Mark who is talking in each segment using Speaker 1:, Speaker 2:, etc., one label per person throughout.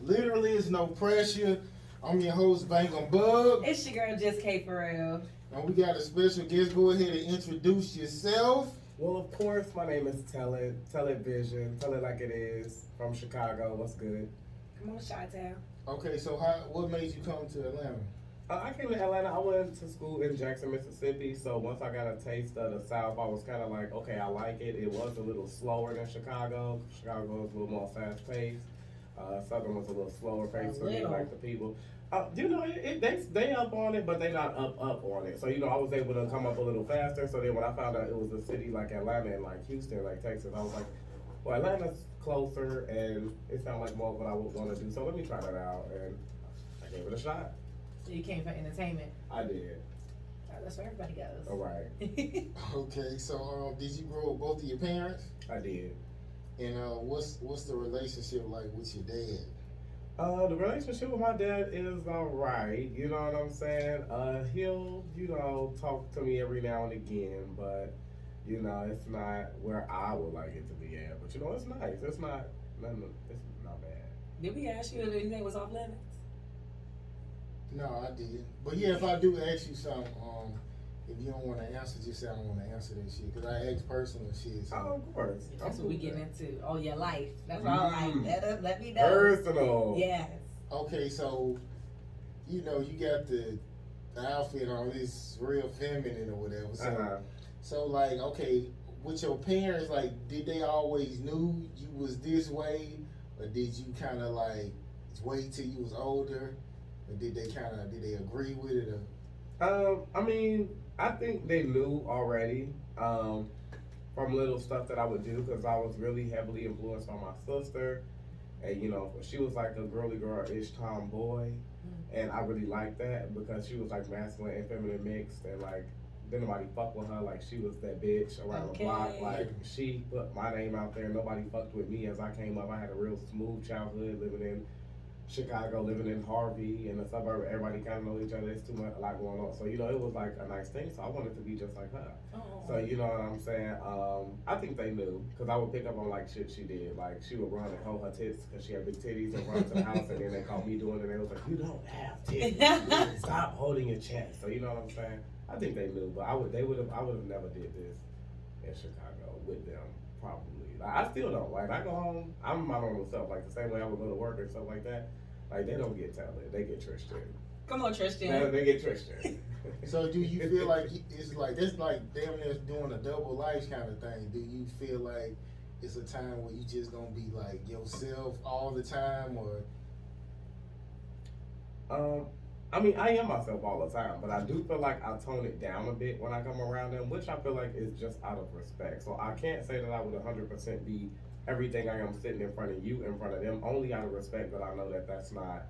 Speaker 1: Literally, it's no pressure. I'm your host, Bang on Bug.
Speaker 2: It's your girl, Just K for real.
Speaker 1: And we got a special guest. Go ahead and introduce yourself.
Speaker 3: Well, of course, my name is Telid. Television. Tell it like it is. From Chicago. What's good?
Speaker 2: Come on, Chi-Town.
Speaker 1: Okay, so what made you come to Atlanta?
Speaker 3: I came to Atlanta. I went to school in Jackson, Mississippi. So once I got a taste of the South, I was kind of like, okay, I like it. It was a little slower than Chicago. Chicago was a little more fast paced. Southern was a little slower paced for me, like the people. They up on it, but they not up on it. So I was able to come up a little faster. So then when I found out it was a city like Atlanta and like Houston, like Texas, I was like, well, Atlanta's closer and it sounded like more of what I would want to do. So let me try that out, and I gave it a shot.
Speaker 2: So you came for entertainment.
Speaker 3: I did.
Speaker 2: That's where everybody goes.
Speaker 3: All right.
Speaker 1: Okay, so did you grow up with both of your parents?
Speaker 3: I did.
Speaker 1: And what's the relationship like with your dad?
Speaker 3: The relationship with my dad is alright, you know what I'm saying? He'll, talk to me every now and again, but, it's not where I would like it to be at. But, it's nice. It's not bad.
Speaker 2: Did we ask you if anything was off limits?
Speaker 1: No, I didn't. But yeah, if I do ask you something, if you don't want to answer, just say I don't want to answer that shit. Because I ask personal shit. So.
Speaker 3: Oh, of course.
Speaker 2: That's what we getting into. Oh, your life. That's all right. Let me know.
Speaker 3: Personal.
Speaker 2: Yes.
Speaker 1: Okay, so, you got the outfit on, this real feminine or whatever. So like, okay, with your parents, like, did they always knew you was this way? Or did you kind of like wait till you was older? Or did they agree with it? Or?
Speaker 3: I think they knew already from little stuff that I would do because I was really heavily influenced by my sister. And, she was like a girly girl-ish tomboy. And I really liked that because she was like masculine and feminine mixed. And like, didn't nobody fuck with her. Like, she was that bitch around the block. Like, she put my name out there. Nobody fucked with me as I came up. I had a real smooth childhood living in Chicago, living in Harvey and the suburb. Everybody kind of know each other. There's too much a lot going on. So, it was like a nice thing. So I wanted to be just like her.
Speaker 2: Oh.
Speaker 3: So, you know what I'm saying? I think they knew because I would pick up on like shit she did. Like, she would run and hold her tits because she had big titties and run to the house and then they caught me doing it and they was like, you don't have titties. Stop holding your chest. So, you know what I'm saying? I think they knew, but I would have never did this in Chicago with them, probably. Like, I still don't. Like, I go home, I'm my normal self. Like, the same way I would go to work and stuff like that. Like, they don't get Telid, they get Tristan.
Speaker 2: Come on, Tristan.
Speaker 3: They get Tristan.
Speaker 1: So do you feel like it's like damn near doing a double life kind of thing? Do you feel like it's a time where you just gonna be like yourself all the time, or?
Speaker 3: I am myself all the time, but I do feel like I tone it down a bit when I come around them, which I feel like is just out of respect. So I can't say that I would 100% be everything I am sitting in front of you, in front of them, only out of respect that I know that that's not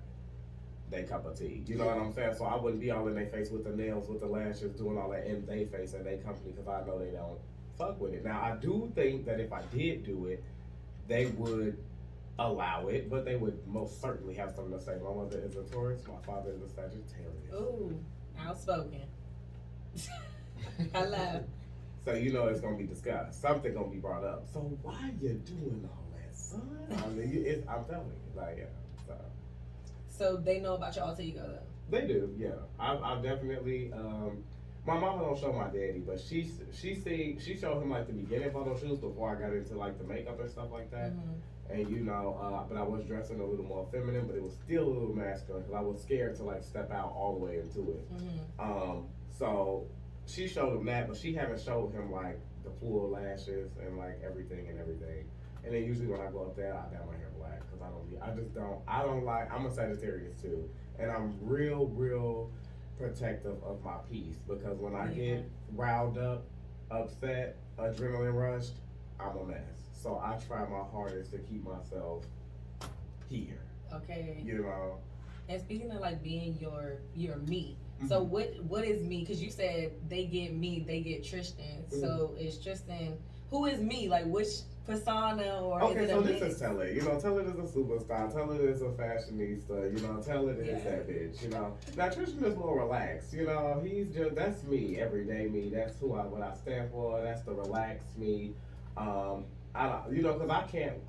Speaker 3: their cup of tea. You know what I'm saying? So I wouldn't be all in their face with the nails, with the lashes, doing all that in their face and their company because I know they don't fuck with it. Now, I do think that if I did do it, they would allow it, but they would most certainly have something to say. My mother is a Taurus, my father is a Sagittarius.
Speaker 2: Ooh, outspoken. I love.
Speaker 3: So it's gonna be discussed. Something gonna be brought up. So why you doing all that, son? I'm telling you, like, yeah.
Speaker 2: So they know about your alter ego, though.
Speaker 3: They do, yeah. I definitely. My mama don't show my daddy, but she showed him like the beginning photo shoots before I got into like the makeup and stuff like that.
Speaker 2: Mm-hmm.
Speaker 3: And but I was dressing a little more feminine, but it was still a little masculine because I was scared to like step out all the way into it.
Speaker 2: Mm-hmm.
Speaker 3: So she showed him that, but she haven't showed him like the full lashes and like everything. And then usually when I go up there, I dye my hair black because I don't like. I'm a Sagittarius too, and I'm real protective of my peace because when I get riled up, upset, adrenaline rushed, I'm a mess. So I try my hardest to keep myself here.
Speaker 2: Okay. And speaking of like being your me, so what is me? Because you said they get me, they get Tristan. So is Tristan, who is me? Like which persona or?
Speaker 3: Okay, so this is Telid. Telid is a superstar. Telid is a fashionista. Telid is that bitch. Now Tristan is more relaxed. He's just that's me, everyday me. That's what I stand for. That's the relaxed me. I don't, you know, because I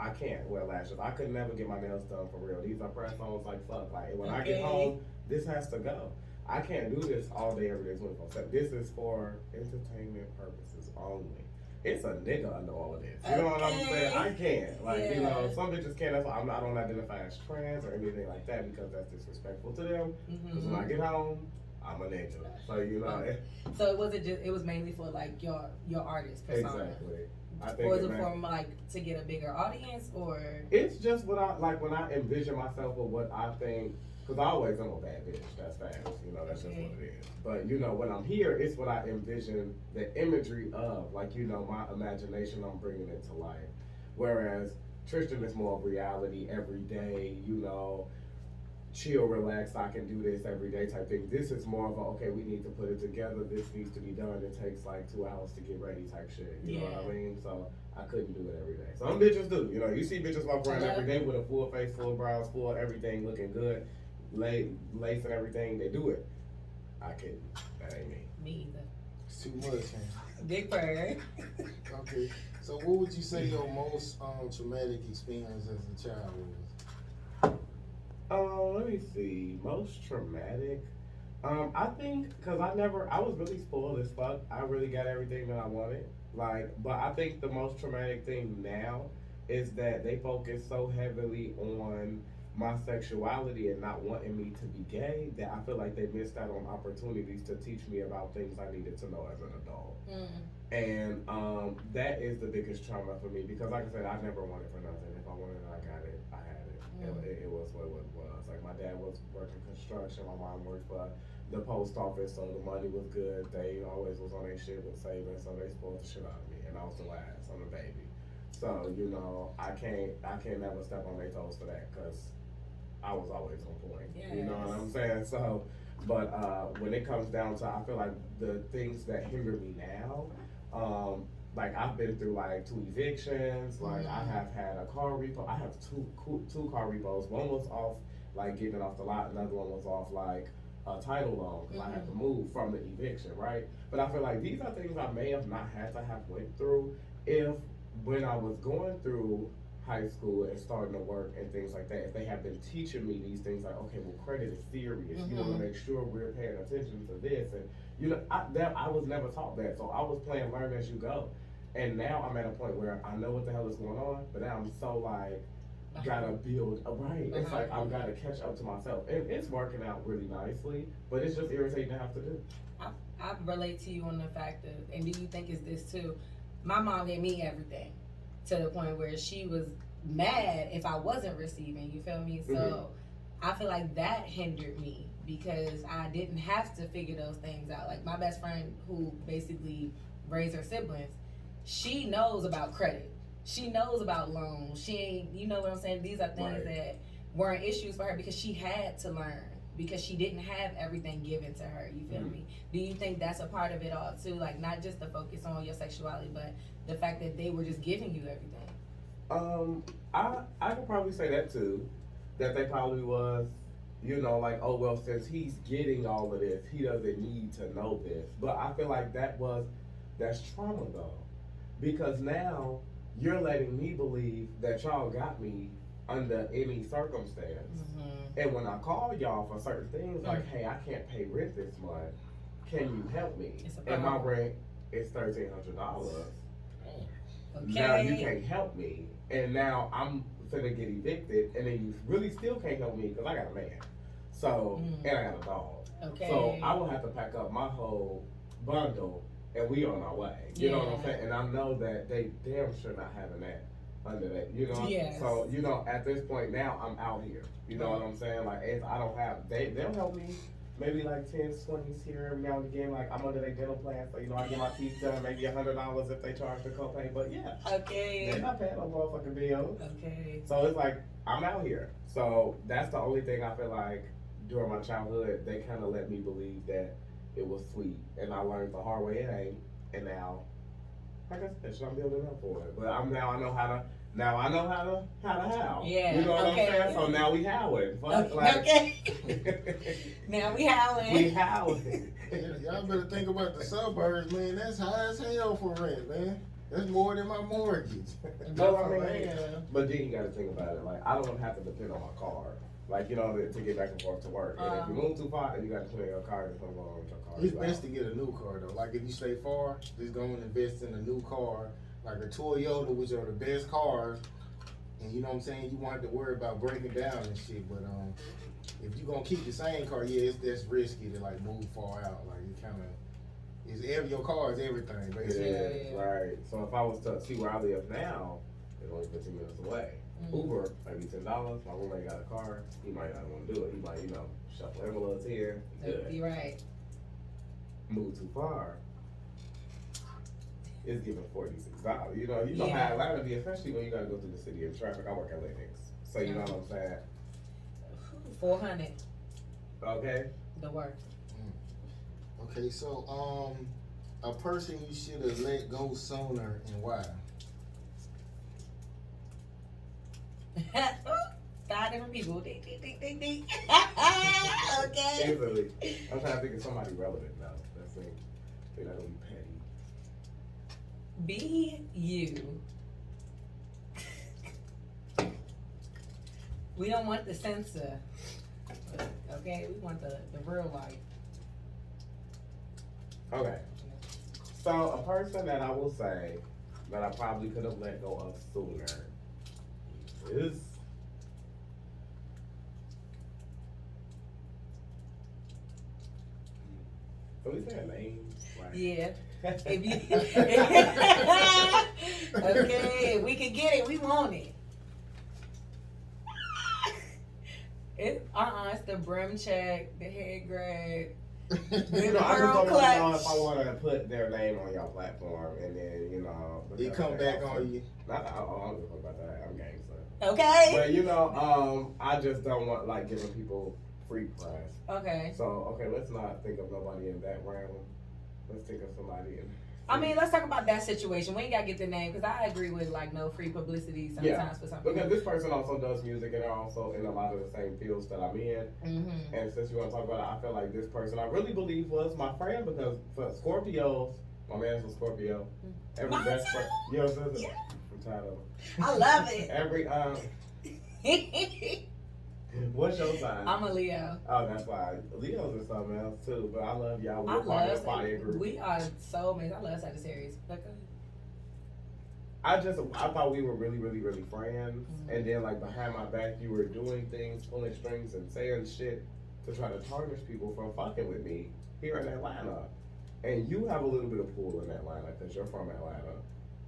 Speaker 3: can't wear lashes. I could never get my nails done for real. These are press-ons, like fuck. Like when I get home, this has to go. I can't do this all day, every day, 24/7. This is for entertainment purposes only. It's a nigga under all of this. You know what I'm saying? I can't. Like, you know, some bitches can't. That's why I don't identify as trans or anything like that because that's disrespectful to them. Because when I get home, I'm a nigga. So, you know.
Speaker 2: So it wasn't just, it was mainly for like your artist persona.
Speaker 3: Exactly. I think
Speaker 2: or was it for like to get a bigger audience or?
Speaker 3: It's just what I, like when I envision myself with what I think. Because I always am a bad bitch, that's fast, you know, that's just what it is. But, you know, when I'm here, it's what I envision the imagery of, like, you know, my imagination, I'm bringing it to life. Whereas Tristan is more of reality, every day, you know, chill, relax, I can do this every day type thing. This is more of a, okay, we need to put it together, this needs to be done, it takes like 2 hours to get ready type shit, you know what I mean? So I couldn't do it every day. Some bitches do, you know, you see bitches walk around every day with a full face, full brows, full everything looking good. Lace and everything, they do it. I couldn't. That ain't me.
Speaker 2: Me either.
Speaker 1: It's too much, man.
Speaker 2: Big bird.
Speaker 1: Okay. So what would you say your most traumatic experience as a child was?
Speaker 3: Let me see. Most traumatic. I think because I was really spoiled as fuck. I really got everything that I wanted. Like, but I think the most traumatic thing now is that they focus so heavily on my sexuality and not wanting me to be gay that I feel like they missed out on opportunities to teach me about things I needed to know as an adult. And that is the biggest trauma for me because, like I said, I never wanted for nothing. If I wanted it, I got it. I had it. It was what it was. Like my dad was working construction, my mom worked for the post office, so the money was good. They always was on their shit with savings, so they spoiled the shit out of me, and I was the last. I'm the baby. So, you know, I can't never step on their toes for that because I was always on point. You know what I'm saying? So, but when it comes down to, I feel like the things that hinder me now, like I've been through like 2 evictions, like I have had a car repo. I have two car repos. One was off like getting it off the lot. Another one was off like a title loan because I had to move from the eviction, right? But I feel like these are things I may have not had to have went through if when I was going through high school and starting to work and things like that, if they have been teaching me these things like, okay, well, credit is serious. You want to make sure we're paying attention to this. And, you know, I was never taught that. So I was playing learn as you go. And now I'm at a point where I know what the hell is going on, but now I'm so like, gotta build, right. It's like, I've got to catch up to myself. And it's working out really nicely, but it's just irritating to have to do.
Speaker 2: I relate to you on the fact of, and do you think it's this too? My mom gave me everything. To the point where she was mad if I wasn't receiving, you feel me? So I feel like that hindered me because I didn't have to figure those things out. Like my best friend who basically raised her siblings, she knows about credit. She knows about loans. She ain't, you know what I'm saying? These are things that weren't issues for her because she had to learn because she didn't have everything given to her, you feel me? Do you think that's a part of it all too? Like not just the focus on your sexuality, but the fact that they were just giving you everything?
Speaker 3: I could probably say that too. That they probably was, you know, like, oh well, since he's getting all of this, he doesn't need to know this. But I feel like that's trauma though. Because now you're letting me believe that y'all got me under any circumstance. And when I call y'all for certain things, like, hey, I can't pay rent this month, can you help me? And my rent is $1,300. Now you can't help me, and now I'm finna get evicted, and then you really still can't help me because I got a man, so and I got a dog. So I will have to pack up my whole bundle, and we on our way. You know what I'm saying? And I know that they damn sure not having that under that. You know. So you know, at this point now, I'm out here. You know what I'm saying? Like if I don't have, they'll help me. Maybe like 10s, 20s here every now and again. Like I'm under their dental plan, so you know I get my teeth done. Maybe $100 if they charge the copay. But yeah, they're not paying no motherfucking bills. So it's like I'm out here. So that's the only thing I feel like during my childhood they kind of let me believe that it was sweet, and I learned the hard way it ain't. And now, like I said, I'm building up for it. But I know how to. Now I know how to howl. Yeah. You know what I'm saying? So now we howling.
Speaker 2: Now we howling.
Speaker 3: We howling.
Speaker 1: Y'all better think about the suburbs, man. That's high as hell for rent, man. That's more than my mortgage.
Speaker 3: No, I mean, but then you got to think about it. Like, I don't have to depend on my car. Like, you know, to get back and forth to work. And if you move too far, you got to put in your car. It's going to go on with your car.
Speaker 1: It's best to get a new car, though. Like, if you stay far, just go and invest in a new car. Like a Toyota, which are the best cars. And you know what I'm saying? You want to worry about breaking down and shit. But if you're going to keep the same car, that's risky to, like, move far out. Like, you kind of... your car is everything, basically.
Speaker 3: Yeah, right. So if I was to see where I live now, it's only 15 minutes away. Uber, maybe $10. My roommate got a car. He might not want to do it. He might, shuffle envelopes here.
Speaker 2: You're right.
Speaker 3: Move too far. It's giving $46. You know how Atlanta be, especially when you got to go through the city in traffic. I work at Linux, so you know what I'm saying.
Speaker 2: 400.
Speaker 3: Okay.
Speaker 2: The work.
Speaker 1: Okay, so a person you should have let go sooner and why?
Speaker 2: 5 different people. Ding, ding, ding, ding, ding. Okay.
Speaker 3: Easily. I'm trying to think of somebody relevant now. That's it. They're not gonna be petty.
Speaker 2: Be you. We don't want the censor. Okay, we want the real life.
Speaker 3: Okay. So a person that I will say that I probably could have let go of sooner is so we saying names? Like,
Speaker 2: yeah. If you, okay, we can get it. We want it. It's the brim check, the head grab.
Speaker 3: I just don't want to know if I want to put their name on your platform and then
Speaker 1: it come back on you.
Speaker 3: I don't give a fuck about that. I'm gangster.
Speaker 2: Okay.
Speaker 3: But I just don't want like giving people free press.
Speaker 2: Okay.
Speaker 3: So let's not think of nobody in that realm. Let's think of somebody in.
Speaker 2: I mean, let's talk about that situation. We ain't gotta get the name because I agree with like no free publicity sometimes for some people.
Speaker 3: Because this person also does music and they're also in a lot of the same fields that I'm in. Mm-hmm. And since you want to talk about it, I feel like this person I really believe was my friend because for Scorpios, my man's a Scorpio. Every best friend, you know what I'm saying? Yeah. I'm tired of it.
Speaker 2: I love it.
Speaker 3: Every What's your sign?
Speaker 2: I'm a Leo.
Speaker 3: Oh, that's why. Leos are something else too, but I love y'all. We're part of the fire group.
Speaker 2: We are soulmates. I love Sagittarius.
Speaker 3: I thought we were really, really, really friends, and then like behind my back, you were doing things, pulling strings, and saying shit to try to tarnish people from fucking with me here in Atlanta. And you have a little bit of pull in Atlanta because you're from Atlanta,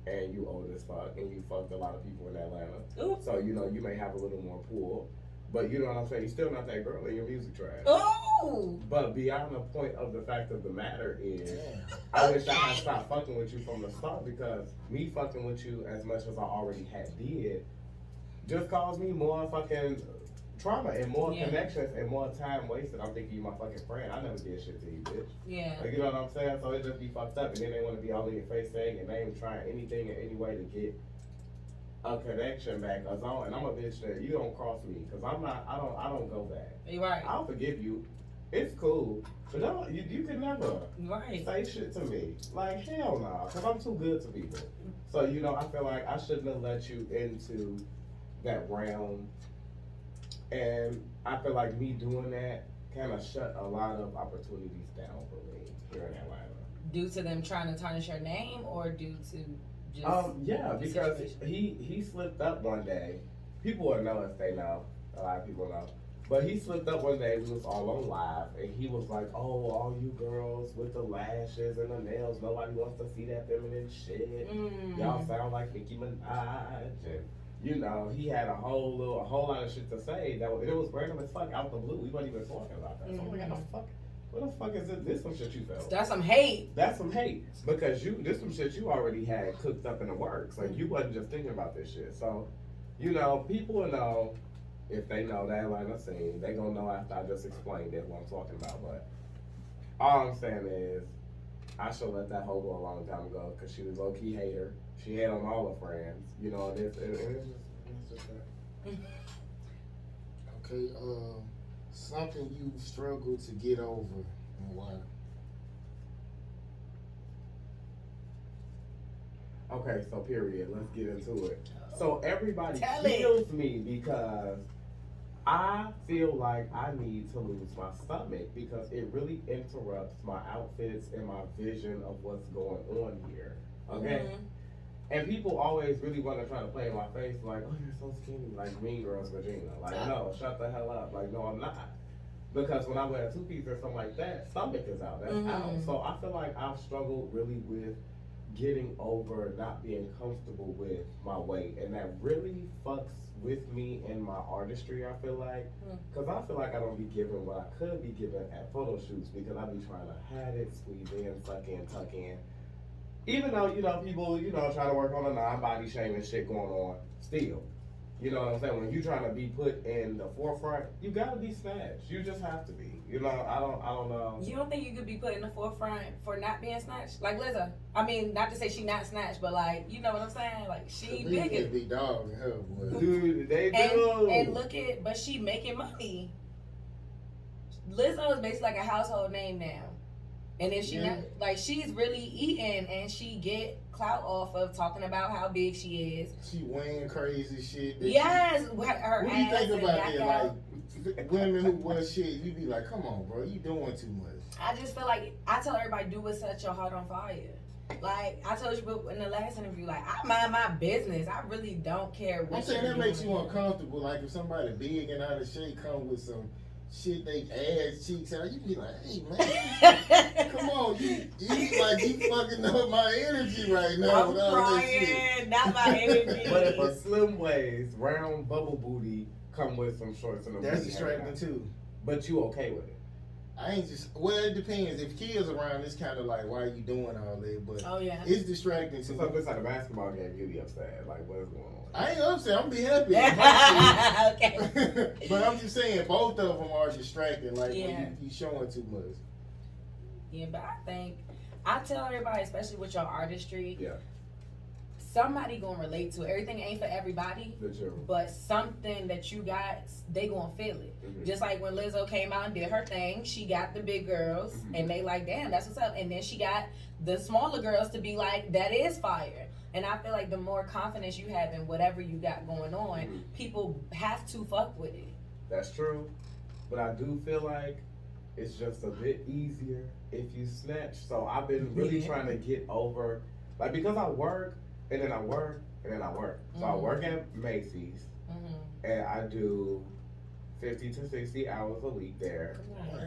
Speaker 3: and you old as fuck, and you fucked a lot of people in Atlanta. Ooh. So you may have a little more pull. But you know what I'm saying? You're still not that girl in your music trash.
Speaker 2: Oh!
Speaker 3: But beyond the point of the fact of the matter is, I wish I had stopped fucking with you from the start because me fucking with you as much as I already had did just caused me more fucking trauma and more connections and more time wasted. I'm thinking you my fucking friend. I never did shit to you, bitch.
Speaker 2: Yeah.
Speaker 3: Like, you know what I'm saying? So it just be fucked up and then they want to be all in your face saying your name, trying anything in any way to get a connection back, and I'm a bitch that you don't cross me, cause I don't go back.
Speaker 2: You're right.
Speaker 3: I'll forgive you. It's cool, but you can never say shit to me. Like hell nah, cause I'm too good to people. So I feel like I shouldn't have let you into that realm, and I feel like me doing that kind of shut a lot of opportunities down for me here in Atlanta.
Speaker 2: Due to them trying to tarnish your name, or due to
Speaker 3: because he slipped up one day. People will know if they know. A lot of people know. But he slipped up one day. We was all on live, and he was like, "Oh, all you girls with the lashes and the nails, nobody wants to see that feminine shit. Y'all sound like Nicki Minaj." And he had a whole lot of shit to say. It was random as fuck out the blue. We weren't even talking about that. So I'm like, what the fuck is this? This some shit you felt.
Speaker 2: That's some hate.
Speaker 3: That's some hate. Because this some shit you already had cooked up in the works. Like, you wasn't just thinking about this shit. So, people will know if they know that Atlanta scene. They gonna know after I just explained it what I'm talking about. But all I'm saying is, I should let that hoe go a long time ago because she was low-key hater. She had on all her friends. It's just that.
Speaker 1: Okay, something you struggled to get over and why?
Speaker 3: Okay, so period. Let's get into it. So everybody
Speaker 2: Tell
Speaker 3: kills me because I feel like I need to lose my stomach because it really interrupts my outfits and my vision of what's going on here. Okay?
Speaker 2: Mm-hmm.
Speaker 3: And people always really want to try to play in my face like, oh, you're so skinny, like Mean Girls Regina. Like, no, shut the hell up. Like, no, I'm not. Because when I wear a two-piece or something like that, stomach is out. That's out. So I feel like I've struggled really with getting over not being comfortable with my weight. And that really fucks with me and my artistry, I feel like. Because I feel like I don't be given what I could be given at photo shoots because I be trying to have it, squeeze in, suck in, tuck in. Even though, people, try to work on the non-body shaming shit going on, still. You know what I'm saying? When you trying to be put in the forefront, you gotta be snatched. You just have to be. I don't know.
Speaker 2: You don't think you could be put in the forefront for not being snatched? Like Lizzo. I mean, not to say she not snatched, but like, you know what I'm saying? Like, she bigger.
Speaker 1: Big dog in her, boy.
Speaker 3: Dude, they do.
Speaker 2: And but she making money. Lizzo is basically like a household name now. And if she not, like, she's really eating and she get clout off of talking about how big she is.
Speaker 1: She weighing crazy shit.
Speaker 2: Yes, her
Speaker 1: what
Speaker 2: ass.
Speaker 1: do you think about
Speaker 2: and
Speaker 1: that? Like, women who wear shit, you be like, come on, bro, you doing too much.
Speaker 2: I just feel like, I tell everybody, do what set your heart on fire. Like, I told you in the last interview, like, I mind my business. I really don't care what
Speaker 1: I'm saying that makes you uncomfortable. Like, if somebody big and out of shape come with some shit, they ass cheeks out, you be like, hey man, come on, you like you fucking up my energy right now.
Speaker 2: I'm crying, not my energy.
Speaker 3: But if a slim waist, round bubble booty come with some shorts and a
Speaker 1: that's
Speaker 3: booty
Speaker 1: distracting too.
Speaker 3: But you okay with it?
Speaker 1: I ain't well, it depends. If kids around, it's kind of like, why are you doing all that? But it's distracting too.
Speaker 3: So if it's like a basketball game, you be upset. Like, what's going on?
Speaker 1: I ain't upset. I'm be happy.
Speaker 2: Okay.
Speaker 1: But I'm just saying, both of them are distracting. Like, when you showing too much.
Speaker 2: Yeah, but I tell everybody, especially with your artistry,
Speaker 3: yeah,
Speaker 2: somebody gonna relate to it. Everything ain't for everybody, but something that you got, they gonna feel it. Just like when Lizzo came out and did her thing, she got the big girls, and they like, damn, that's what's up. And then she got the smaller girls to be like, that is fire. And I feel like the more confidence you have in whatever you got going on, people have to fuck with it.
Speaker 3: That's true. But I do feel like it's just a bit easier if you snatch. So I've been really trying to get over, like, because I work, and then I work, and then I work. So I work at Macy's, and I do 50 to 60 hours a week there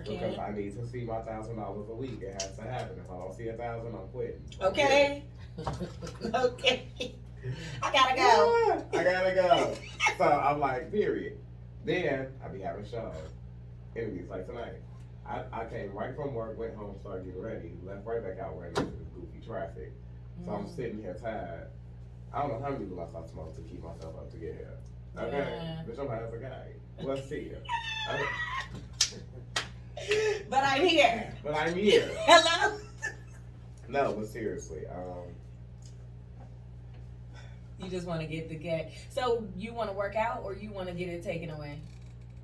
Speaker 3: because I need to see my $1,000 a week. It has to happen. If I don't see $1,000, I'm quitting.
Speaker 2: Okay. Okay. I gotta go.
Speaker 3: I gotta go. So I'm like, period. Then I be having shows, interviews like tonight. I came right from work, went home, started getting ready, left right back out right into this goofy traffic. So I'm sitting here tired. I don't know how many people I smoke to keep myself up to get here. Okay, bitch, I'm high as a guy. Let's see you.
Speaker 2: But I'm here. Hello.
Speaker 3: No, but seriously,
Speaker 2: you just want to get the gag. So you want to work out, or you want to get it taken away?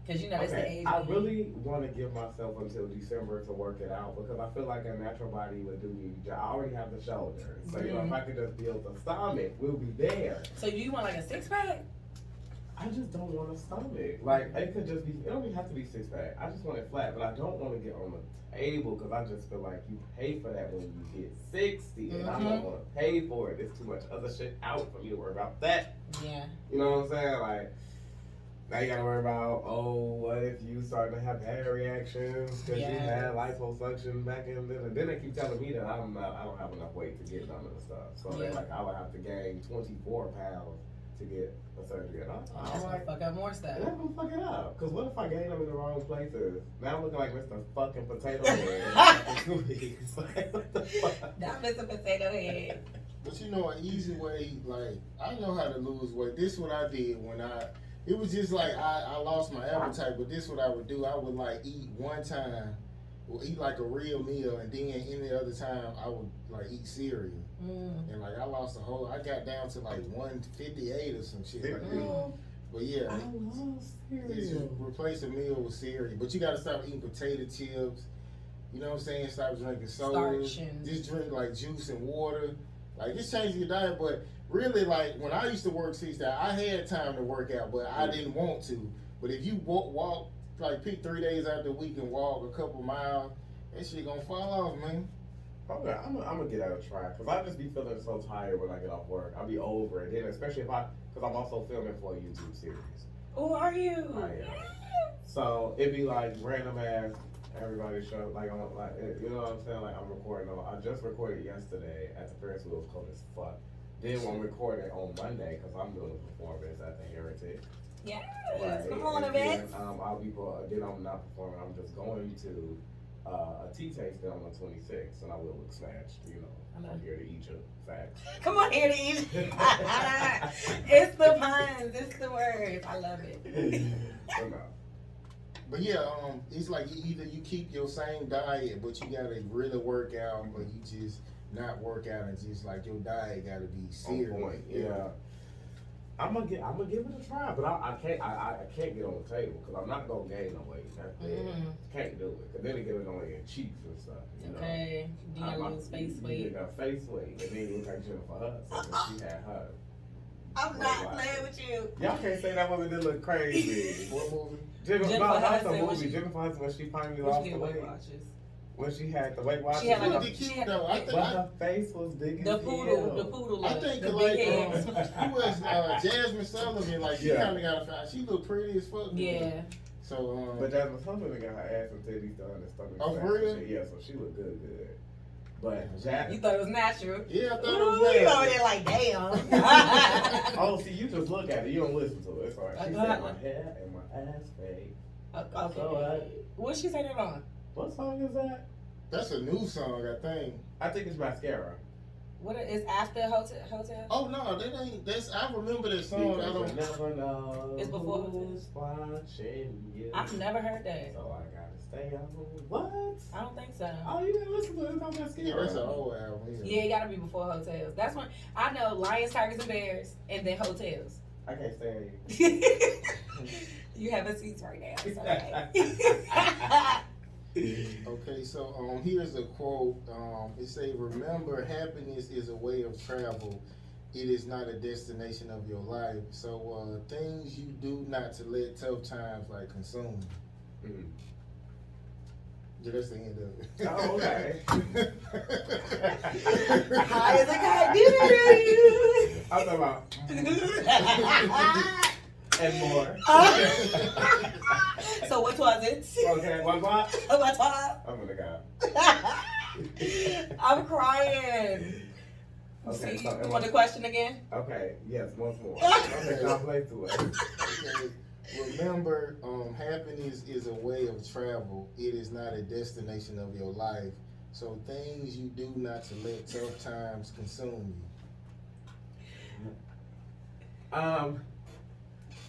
Speaker 2: Because that's the age.
Speaker 3: I really want to give myself until December to work it out because I feel like a natural body would do me. I already have the shoulders, so if I could just build the stomach, we'll be there.
Speaker 2: So you want like a 6-pack?
Speaker 3: I just don't want a stomach. Like, it could just be, it don't even have to be 6-pack. I just want it flat, but I don't want to get on the table because I just feel like you pay for that when you get 60, and I don't want to pay for it. There's too much other shit out for me to worry about that.
Speaker 2: Yeah.
Speaker 3: You know what I'm saying? Like, now you gotta worry about, what if you start to have hair reactions because you had liposuction back in then. And then they keep telling me that I don't have enough weight to get none of the stuff. So they're like, I would have to gain 24 pounds to get a surgery. And
Speaker 2: I'm like, fuck up more stuff.
Speaker 3: And I'm gonna fuck it up. Because what if I gain them in the wrong places? Now I'm looking like Mr. fucking Potato Head. What the fuck?
Speaker 2: Not Mr. Potato Head.
Speaker 1: But an easy way, like, I know how to lose weight. This is what I did when it was just like I lost my appetite, but this is what I would do. I would like eat one time, or eat like a real meal, and then any other time I would like eat cereal. And like I got down to like 158 or some shit like that. But yeah,
Speaker 3: I love cereal.
Speaker 1: Just replace a meal with cereal. But you gotta stop eating potato chips. You know what I'm saying? Stop drinking soda. Just drink like juice and water. Like just changing your diet, but really, like when I used to work 6 days, I had time to work out, but I didn't want to. But if you walk like pick 3 days out the week and walk a couple miles, that shit gonna fall off, man.
Speaker 3: Okay, I'm gonna get out a try because I just be feeling so tired when I get off work. I'll be over it, then especially because I'm also filming for a YouTube series.
Speaker 2: Oh, are you?
Speaker 3: I am. So it'd be like random ass everybody show like I'm like you know what I'm saying, like I'm recording. I just recorded yesterday at the Ferris wheel. It was cold as fuck. Then I'm recording on Monday because I'm doing a performance at the Heritage.
Speaker 2: Yes.
Speaker 3: Right.
Speaker 2: Come on,
Speaker 3: Event. I'll be then I'm not performing. I'm just going to a tea tasting on the 26th, and I will look snatched. You know, I'm here to eat you. Facts.
Speaker 2: Come on here to eat. It's the puns. It's the words. I love it.
Speaker 3: So no.
Speaker 1: But yeah, it's like either you keep your same diet, but you gotta really work out, or you just not work out and just like your diet gotta be serious.
Speaker 3: On point. Yeah. I'm gonna give it a try, but I can't get on the table because I'm not gonna gain no weight. Can't do it because then it gets on your cheeks and stuff. You
Speaker 2: okay,
Speaker 3: know?
Speaker 2: you gotta lose face weight.
Speaker 3: You got face weight, and then you look like Jennifer Hudson when she had her.
Speaker 2: I'm not playing with you.
Speaker 3: Y'all can't say that woman did look crazy.
Speaker 1: What movie?
Speaker 3: Jennifer
Speaker 2: Hudson.
Speaker 3: Movie. Jennifer Hudson when she finally lost the weight. When she had the Weight Watchers.
Speaker 1: She had like cute though. I think
Speaker 3: her face was big as
Speaker 2: the poodle.
Speaker 1: I think like who was Jasmine Sullivan? Like she kind of got a fat. She looked pretty as fuck.
Speaker 2: Yeah.
Speaker 1: So
Speaker 3: but Jasmine Sullivan got her ass and titties done and stomach.
Speaker 1: Oh, for real?
Speaker 3: Yeah, so she looked good. But
Speaker 2: you thought it was natural?
Speaker 1: Yeah, I thought it was natural.
Speaker 2: You over there like, damn.
Speaker 3: Oh, see, you just look at it. You don't listen to it. It's all right. She said my hair and my ass fake.
Speaker 2: Okay.
Speaker 3: So,
Speaker 2: what she say that on?
Speaker 3: What song is that?
Speaker 1: That's a new song, I think.
Speaker 3: I think it's Mascara.
Speaker 2: What is after Hotel?
Speaker 1: Oh no, that ain't. That's I remember that song.
Speaker 3: Because
Speaker 1: I don't
Speaker 3: never know.
Speaker 2: It's before
Speaker 3: who's watching you.
Speaker 2: I've never heard that.
Speaker 3: So I gotta stay on. What?
Speaker 2: I don't think so.
Speaker 3: Oh, you didn't listen to it? It's on Mascara.
Speaker 1: Yeah, that's an old album.
Speaker 2: Yeah, it gotta be before Hotels. That's when I know Lions, Tigers, and Bears, and then Hotels.
Speaker 3: I can't stand you.
Speaker 2: You have a seat right now. It's okay.
Speaker 1: Okay, so here's a quote. It say, "Remember, happiness is a way of travel. It is not a destination of your life. So things you do not to let tough times like consume." Yeah, that's the end of it.
Speaker 3: Oh, okay.
Speaker 2: High as a kite.
Speaker 3: I'm talking about and more.
Speaker 2: So what was it?
Speaker 3: Okay, what?
Speaker 2: What was?
Speaker 3: I'm gonna go.
Speaker 2: I'm crying.
Speaker 3: Okay,
Speaker 2: See,
Speaker 3: so
Speaker 2: you want the question again?
Speaker 3: Okay, yes, once more. Okay, I'll play through it.
Speaker 1: Okay. Remember, happiness is a way of travel. It is not a destination of your life. So things you do not to let tough times consume you.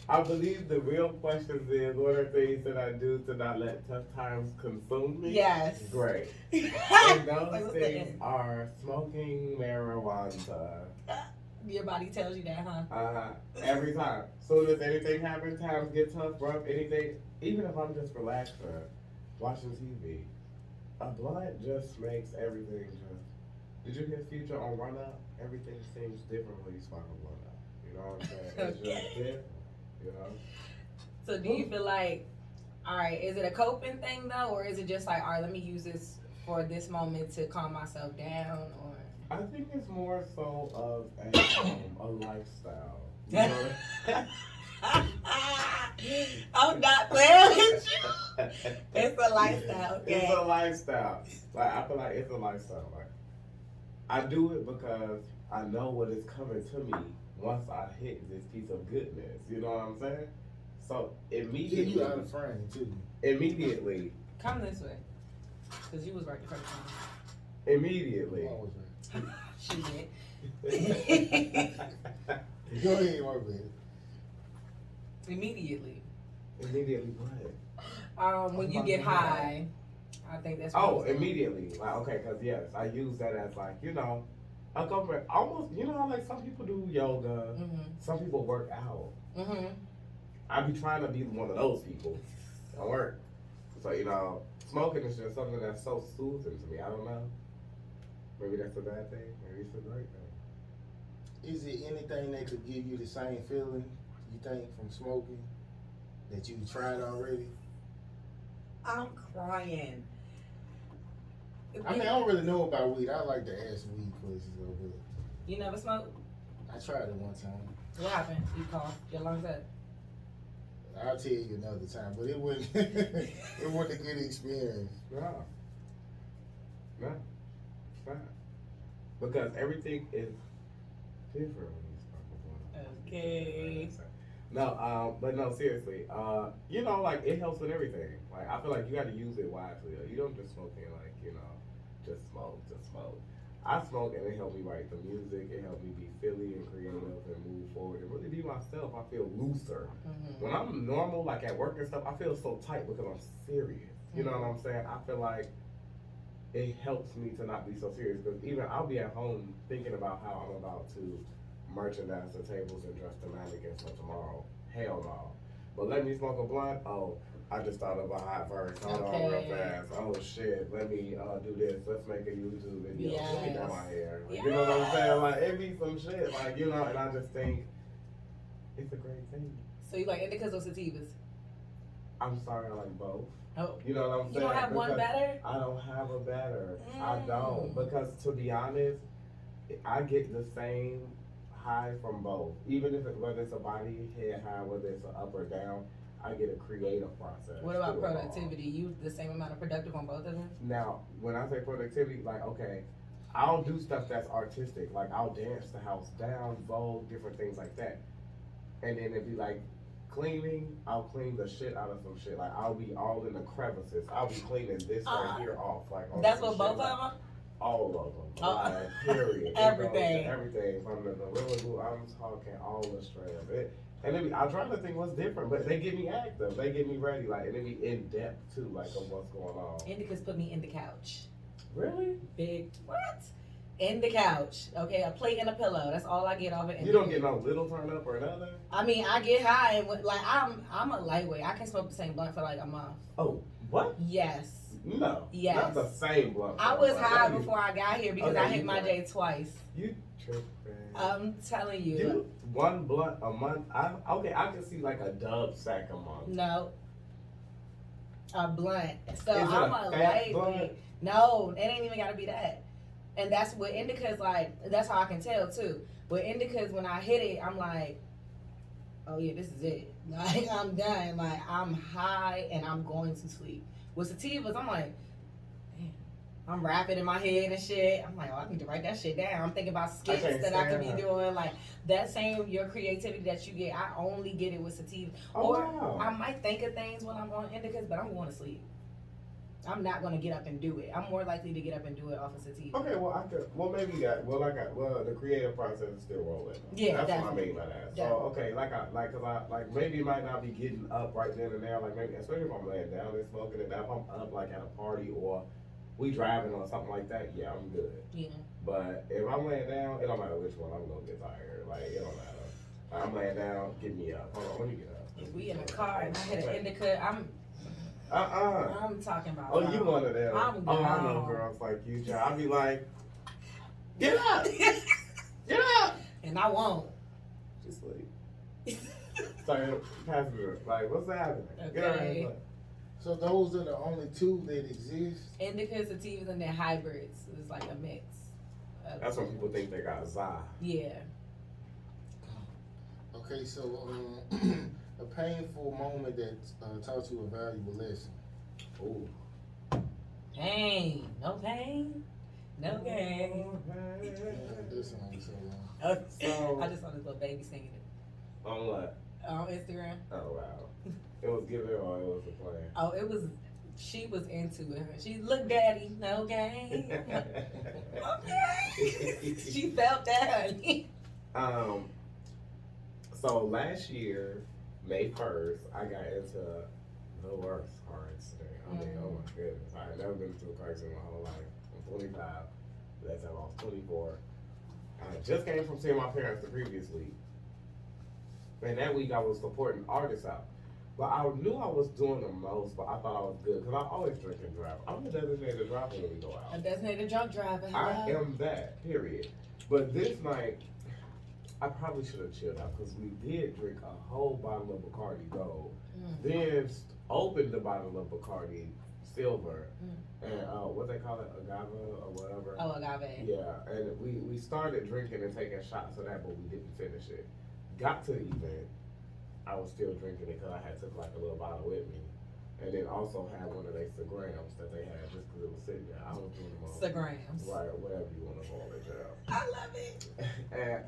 Speaker 3: I believe the real question is, what are things that I do to not let tough times consume me?
Speaker 2: Yes.
Speaker 3: Great. And those things are smoking marijuana.
Speaker 2: Your body tells you that, huh?
Speaker 3: Every time. Soon as anything happens, times get tough, rough, anything, even if I'm just relaxed or watching TV, a blunt just makes everything just. Did you hear Future on Run Up? Everything seems different when you smoke a blunt up. You know what I'm saying? It's just different. You know?
Speaker 2: So do you feel like, all right, is it a coping thing though, or is it just like, all right, let me use this for this moment to calm myself down, or?
Speaker 3: I think it's more so of a lifestyle. You know?
Speaker 2: I'm not playing with you. It's a lifestyle. Okay?
Speaker 3: It's a lifestyle. Like I feel like it's a lifestyle. Like I do it because I know what is coming to me once I hit this piece of goodness. You know what I'm saying? So immediately,
Speaker 1: you out of frame too.
Speaker 3: Immediately.
Speaker 2: Come this way, cause you was right the first time.
Speaker 3: Immediately.
Speaker 2: She did.
Speaker 1: Go ahead, my bad.
Speaker 2: Immediately.
Speaker 3: Immediately what?
Speaker 2: When you get high, I think that's.
Speaker 3: Immediately. Like okay, cause yes, I use that as like a comfort. Almost, how like some people do yoga, some people work out. I be trying to be one of those people. I work. So smoking is just something that's so soothing to me. I don't know. Maybe that's a bad thing. Maybe it's a great thing.
Speaker 1: is it anything that could give you the same feeling you think from smoking that you tried already?
Speaker 2: I'm crying.
Speaker 1: I mean, I don't really know about weed. I like to ask weed questions though, but
Speaker 2: You never smoked?
Speaker 1: I tried it one time.
Speaker 2: What happened? You coughed your lungs up?
Speaker 1: I'll tell you another time, but it wasn't. It wasn't a good experience.
Speaker 3: No. No. It's not. Because everything is different when you smoke a blunt.
Speaker 2: Okay.
Speaker 3: No, but no, seriously. You know, like it helps with everything. Like I feel like you got to use it wisely. You don't just smoke it like just smoke. I smoke and it helped me write the music. It helped me be silly and creative and move forward and really be myself. I feel looser. When I'm normal, like at work and stuff, I feel so tight because I'm serious. You know what I'm saying? I feel like it helps me to not be so serious because even I'll be at home thinking about how I'm about to merchandise the tables and dress the mannequins for tomorrow. Hell no. But let me smoke a blunt. Oh, I just thought of a hot verse. Hold on real fast. Oh shit. Let me do this. Let's make a YouTube video.
Speaker 2: Yes.
Speaker 3: Let me dye my hair. Like,
Speaker 2: Yes.
Speaker 3: You know what I'm saying? Like it be some shit. Like and I just think it's a great thing.
Speaker 2: So you like indicas or sativas?
Speaker 3: I'm sorry, I like both.
Speaker 2: Oh.
Speaker 3: You know what I'm saying?
Speaker 2: You don't have one better?
Speaker 3: I don't have a better. I don't. Because to be honest, I get the same high from both. Even if whether it's a body head high, whether it's an up or down, I get a creative process.
Speaker 2: What about productivity? You the same amount of productive on both of them?
Speaker 3: Now, when I say productivity, like, okay, I'll do stuff that's artistic. Like, I'll dance the house down, vogue, different things like that. And then it'd be like, cleaning, I'll clean the shit out of some shit. Like, I'll be all in the crevices. I'll be cleaning this right here off. Like,
Speaker 2: that's what both of them are?
Speaker 3: All of them. Like, period.
Speaker 2: Everything.
Speaker 3: Everything. From the Gorilla Glue, I'm talking all the straight of it. And I'm trying to think what's different, but they get me active. They get me ready. Like, and they be in depth, too, like, of what's going on.
Speaker 2: Indicas put me in the couch.
Speaker 3: Really?
Speaker 2: Big, what? In the couch. Okay, a plate and a pillow. That's all I get off of it.
Speaker 3: You don't get no little turn up or nothing?
Speaker 2: I mean, I get high and like I'm a lightweight. I can smoke the same blunt for like a month.
Speaker 3: Oh, what?
Speaker 2: Yes.
Speaker 3: No.
Speaker 2: Yes.
Speaker 3: Not the same blunt.
Speaker 2: I was high before I got here because I hit my
Speaker 3: day
Speaker 2: day twice.
Speaker 3: You tripping.
Speaker 2: I'm telling you.
Speaker 3: You one blunt a month? I can see like a dub sack a month.
Speaker 2: No. A blunt. So
Speaker 3: Is it
Speaker 2: I'm
Speaker 3: a
Speaker 2: a
Speaker 3: fat
Speaker 2: lightweight.
Speaker 3: blunt?
Speaker 2: No, it ain't even gotta be that. And that's what indicas like. That's how I can tell too. With indicas, when I hit it, I'm like, oh yeah, this is it. Like I'm done. Like I'm high and I'm going to sleep. With sativas, I'm like, damn. I'm rapping in my head and shit. I'm like, oh, I need to write that shit down. I'm thinking about skits that I could be doing. Like that same your creativity that you get. I only get it with sativa.
Speaker 3: Oh,
Speaker 2: or
Speaker 3: wow.
Speaker 2: I might think of things when I'm on indicas, but I'm going to sleep. I'm not going to get up and do it. I'm more likely to get up and do it off of sativa.
Speaker 3: Okay, well maybe that. Well, the creative process is still rolling.
Speaker 2: Yeah,
Speaker 3: that's
Speaker 2: definitely.
Speaker 3: what I mean by that. So okay, cause maybe it might not be getting up right then and there. Like maybe especially if I'm laying down and smoking it. If I'm up like at a party or we driving or something like that, yeah, I'm good.
Speaker 2: Yeah.
Speaker 3: But if I'm laying down, it don't matter which one. I'm gonna get tired. Like it don't matter. I'm laying down, get me up. Hold on, let me get up.
Speaker 2: If we in a car and I hit an indica, I'm talking about.
Speaker 3: Oh, you one of them.
Speaker 2: I'm
Speaker 3: I know
Speaker 2: gone.
Speaker 3: girls like you, John. I'll be like, get up! Get up!
Speaker 2: And I won't.
Speaker 3: Just like, sorry, passenger. Like, what's happening? Get
Speaker 2: Okay.
Speaker 3: up.
Speaker 1: So those are the only two that exist.
Speaker 2: Indicas, sativas, and then hybrids. It's like a mix.
Speaker 3: That's when people think they got Za.
Speaker 2: Yeah.
Speaker 1: Okay, so a painful moment that taught you a valuable lesson.
Speaker 3: Ooh.
Speaker 2: Pain. No pain. No gain.
Speaker 1: This one so long.
Speaker 3: So-
Speaker 2: I just saw this little baby singing it
Speaker 3: On what?
Speaker 2: on Instagram.
Speaker 3: Oh, wow. It was giving or it was a plan?
Speaker 2: Oh, it was. She was into it. She looked, daddy, no gain. Okay. She felt that, honey.
Speaker 3: So last year, May 1st, I got into the worst car accident. I mean, oh my goodness. I had never been into a car accident my whole life. I'm 25. That's how I was 24. I just came from seeing my parents the previous week. And that week I was supporting artists out. But I knew I was doing the most, but I thought I was good. Because I always drink and drive. I'm a designated driver when we go
Speaker 2: A
Speaker 3: out.
Speaker 2: designated drunk driver. Hello.
Speaker 3: I am that, period. But this night, I probably should have chilled out because we did drink a whole bottle of Bacardi Gold. Then opened the bottle of Bacardi Silver. And what they call it, agave or whatever.
Speaker 2: Oh, agave.
Speaker 3: Yeah, and we started drinking and taking shots of that, but we didn't finish it. Got to the event, I was still drinking it because I had took like a little bottle with me, and then also had one of their Sagrams that they had just because it was sitting there. I was doing them all.
Speaker 2: Sagrams.
Speaker 3: Right, or whatever you want to call it, child.
Speaker 2: I love it.
Speaker 3: And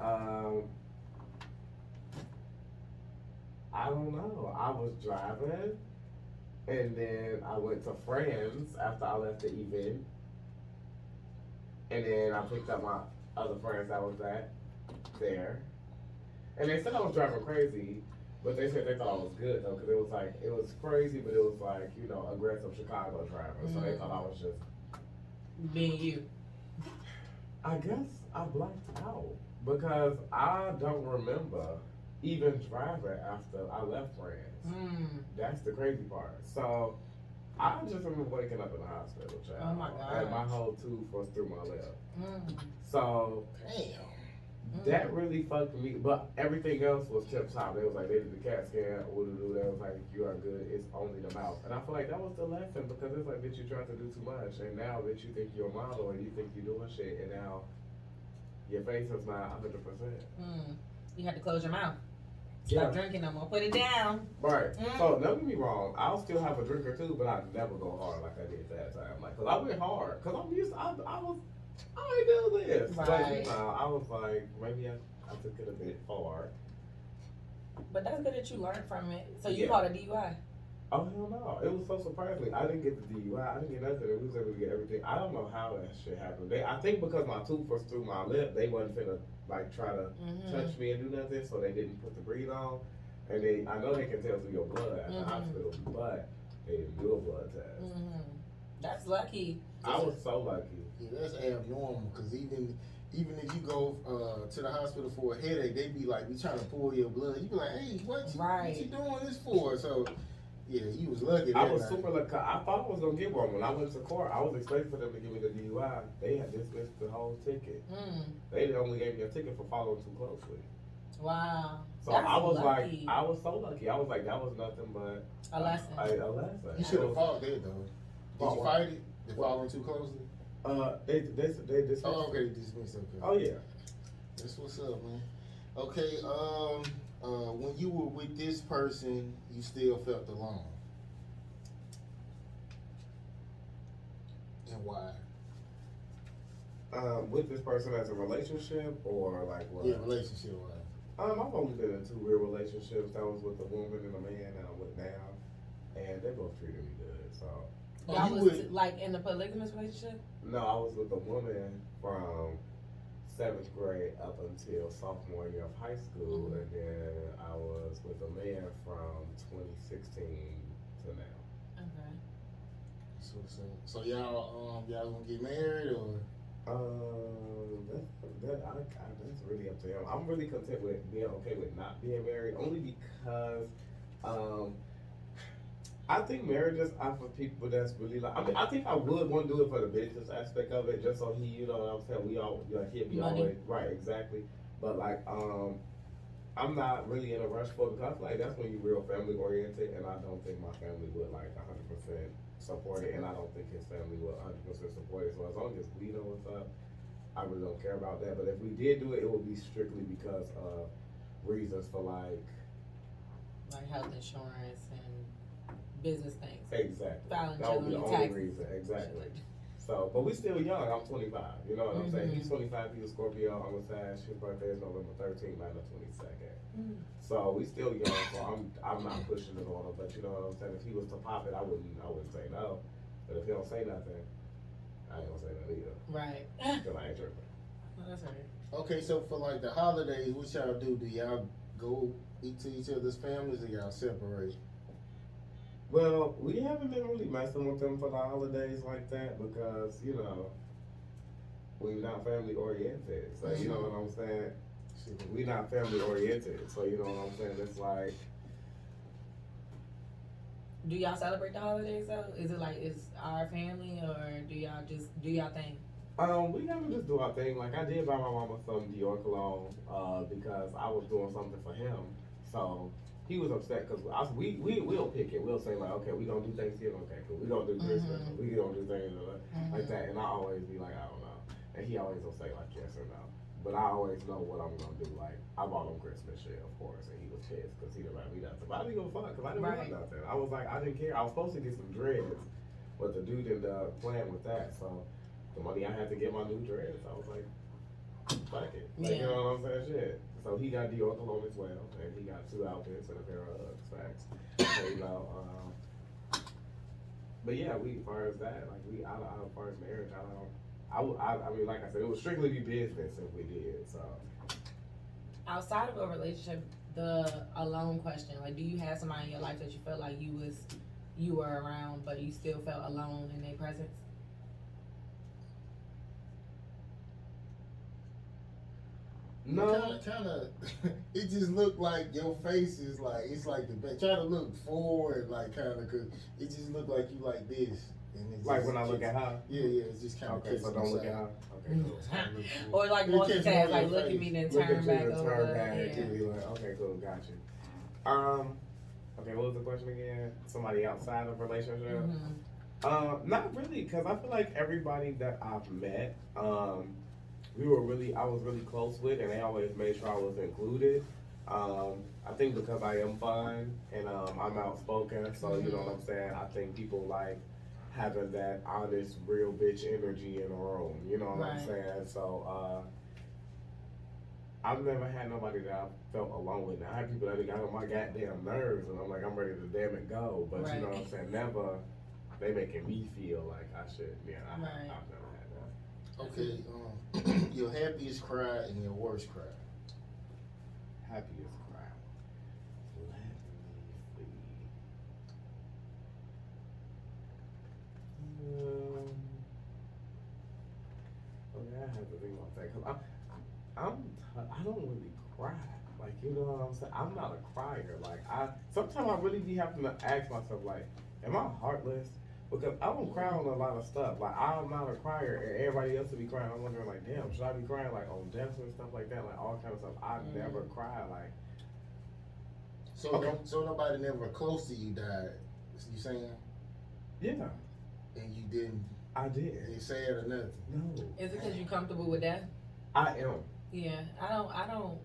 Speaker 3: I don't know. I was driving. And then I went to friends after I left the event. And then I picked up my other friends that was there. And they said I was driving crazy, but they said they thought I was good though, because it was crazy, but it was like, aggressive Chicago driver. So they thought I was just
Speaker 2: being you.
Speaker 3: I guess I blacked out because I don't remember even driving after I left friends. That's the crazy part. So I just remember waking up in the hospital, child.
Speaker 2: Oh my God.
Speaker 3: And my whole tooth was through my lip. So
Speaker 1: damn.
Speaker 3: That really fucked me. But everything else was tip top. They was like, they did the CAT scan, they was like, you are good, it's only the mouth. And I feel like that was the lesson because it's like, bitch, you tried to do too much. And now that you think you're a model and you think you're doing shit, and now your face is not 100%.
Speaker 2: You had to close your mouth. Stop drinking no more. Put it down.
Speaker 3: Right. So don't get me wrong. I'll still have a drink or two, but I never go hard like I did that time. Like, cause I went hard. Cause I'm used. I ain't do this.
Speaker 2: Right.
Speaker 3: But I was like, maybe I took it a bit far.
Speaker 2: But that's good that you learned from it. So you caught a DUI.
Speaker 3: Oh hell no! It was so surprising. I didn't get the DUI. I didn't get nothing. We was able to get everything. I don't know how that shit happened. I think because my tooth was through my lip, they wasn't finna like try to touch me and do nothing, so they didn't put the breathe on. And I know they can tell through your blood at the hospital, but they didn't do a blood test.
Speaker 2: That's lucky.
Speaker 3: I was so lucky.
Speaker 1: Yeah, that's abnormal. Cause even if you go to the hospital for a headache, they be like, we trying to pull your blood. You be like, hey, what you doing this for? So. Yeah, you was lucky.
Speaker 3: I was super lucky. I thought I was gonna get one when I went to court. I was expecting for them to give me the DUI. They had dismissed the whole ticket. They only gave me a ticket for following too closely.
Speaker 2: Wow.
Speaker 3: So I was lucky. I was so lucky. I was like, that was nothing but
Speaker 2: a lesson.
Speaker 3: A lesson.
Speaker 1: You should have fought that though. Did you fight it? They following too closely?
Speaker 3: They dismissed.
Speaker 1: Oh, okay, they dismissed. Okay.
Speaker 3: Oh yeah.
Speaker 1: That's what's up, man. Okay, when you were with this person, you still felt alone. And why?
Speaker 3: With this person as a relationship or like what?
Speaker 1: Yeah, relationship wise.
Speaker 3: I've only been in 2 real relationships. That was with a woman and a man that I'm with now, and they both treated me good. So.
Speaker 2: Y'all was like in a polygamous relationship?
Speaker 3: No, I was with a woman from 7th grade up until sophomore year of high school, and then I was with a man from 2016 to now.
Speaker 2: Okay.
Speaker 1: So y'all gonna get married or?
Speaker 3: That's really up to him. I'm really content with being okay with not being married, only because I think marriages are for people that's really like. I mean, I think I would want to do it for the business aspect of it, just so he, you know what I'm saying. We all, he'd be always right, exactly. But like, I'm not really in a rush for it because I feel like that's when you're real family oriented, and I don't think my family would like 100% support it, and I don't think his family would 100% support it. So as long as we know what's up, I really don't care about that. But if we did do it, it would be strictly because of reasons for like
Speaker 2: health insurance and business things.
Speaker 3: Exactly.
Speaker 2: Filing
Speaker 3: that would be the only
Speaker 2: taxes.
Speaker 3: reason. Exactly. So, but we still young. I'm 25. You know what I'm saying? He's 25. He's a Scorpio. I'm a Sag. His birthday is November 13th, not the 22nd. So we still young. So I'm not pushing it on him. But you know what I'm saying? If he was to pop it, I wouldn't say no. But if he don't say nothing, I ain't gonna say nothing either.
Speaker 2: Right.
Speaker 3: Because I ain't tripping.
Speaker 2: Well, that's right.
Speaker 1: Okay, so for like the holidays, what y'all do? Do y'all go eat to each other's families or y'all separate?
Speaker 3: Well, we haven't been really messing with them for the holidays like that because, you know, we're not family oriented. So, you know what I'm saying? We're not family oriented. So, you know what I'm saying? It's like.
Speaker 2: Do y'all celebrate the holidays though? Is it like it's our family or do y'all just do y'all thing?
Speaker 3: We gotta just do our thing. Like I did buy my mama some Dior cologne because I was doing something for him. So he was upset because we'll pick it. We'll say like, okay, we gonna do Thanksgiving. Okay, cool. We gonna do Christmas. We gonna do things like that. And I always be like, I don't know. And he always will say like yes or no. But I always know what I'm gonna do. Like I bought him Christmas shit, of course, and he was pissed because he didn't buy me nothing. But I didn't give a fuck because I didn't want nothing. I was like, I didn't care. I was supposed to get some dreads, but the dude didn't plan with that. So the money I had to get my new dreads, I was like, fuck it. Like, you know what I'm saying? Shit. So he got Dior cologne as well, and he got 2 outfits and a pair of Uggs. Facts. So, you know, but yeah, as far as that, like as far as marriage, I mean, like I said, it would strictly be business if we did. So
Speaker 2: outside of a relationship, the alone question, like, do you have somebody in your life that you felt like you were around, but you still felt alone in their presence?
Speaker 3: no,
Speaker 1: Kind of. It just looked like your face is like it's like the back. Try to look forward, like kind of, cause it just looked like you like this. And it's
Speaker 3: like
Speaker 1: just,
Speaker 3: when I look at her.
Speaker 1: Yeah, it's just kind of.
Speaker 3: Okay, so don't look at her. Okay, cool.
Speaker 2: Or like multitask, like look at me then turn back over.
Speaker 3: Turn back and be like, okay, cool, got you. Okay, what was the question again? Somebody outside of a relationship? Not really, cause I feel like everybody that I've met, I was really close with, and they always made sure I was included. I think because I am fun and I'm outspoken, so you know what I'm saying. I think people like having that honest, real bitch energy in a room. You know what I'm saying. So I've never had nobody that I felt alone with. Now, I have people that got on my goddamn nerves, and I'm like, I'm ready to damn it go. But you know what I'm saying. Never. They making me feel like I should. Yeah, I've never had that.
Speaker 1: Okay, your happiest cry and your worst cry.
Speaker 3: Happiest cry. Let me see. Okay, I have to think about that because I don't really cry. Like, you know what I'm saying? I'm not a crier. Like, sometimes I really be having to ask myself, like, am I heartless? Because I don't cry on a lot of stuff. Like, I'm not a crier, and everybody else will be crying. I'm wondering, like, damn, should I be crying, like, on deaths and stuff like that? Like, all kind of stuff. I never cry, like.
Speaker 1: So nobody never close to you died, you saying?
Speaker 3: Yeah.
Speaker 1: And you didn't?
Speaker 3: I did.
Speaker 1: You sad or nothing?
Speaker 2: No. Is it because you're comfortable with that?
Speaker 3: I am.
Speaker 2: Yeah, I don't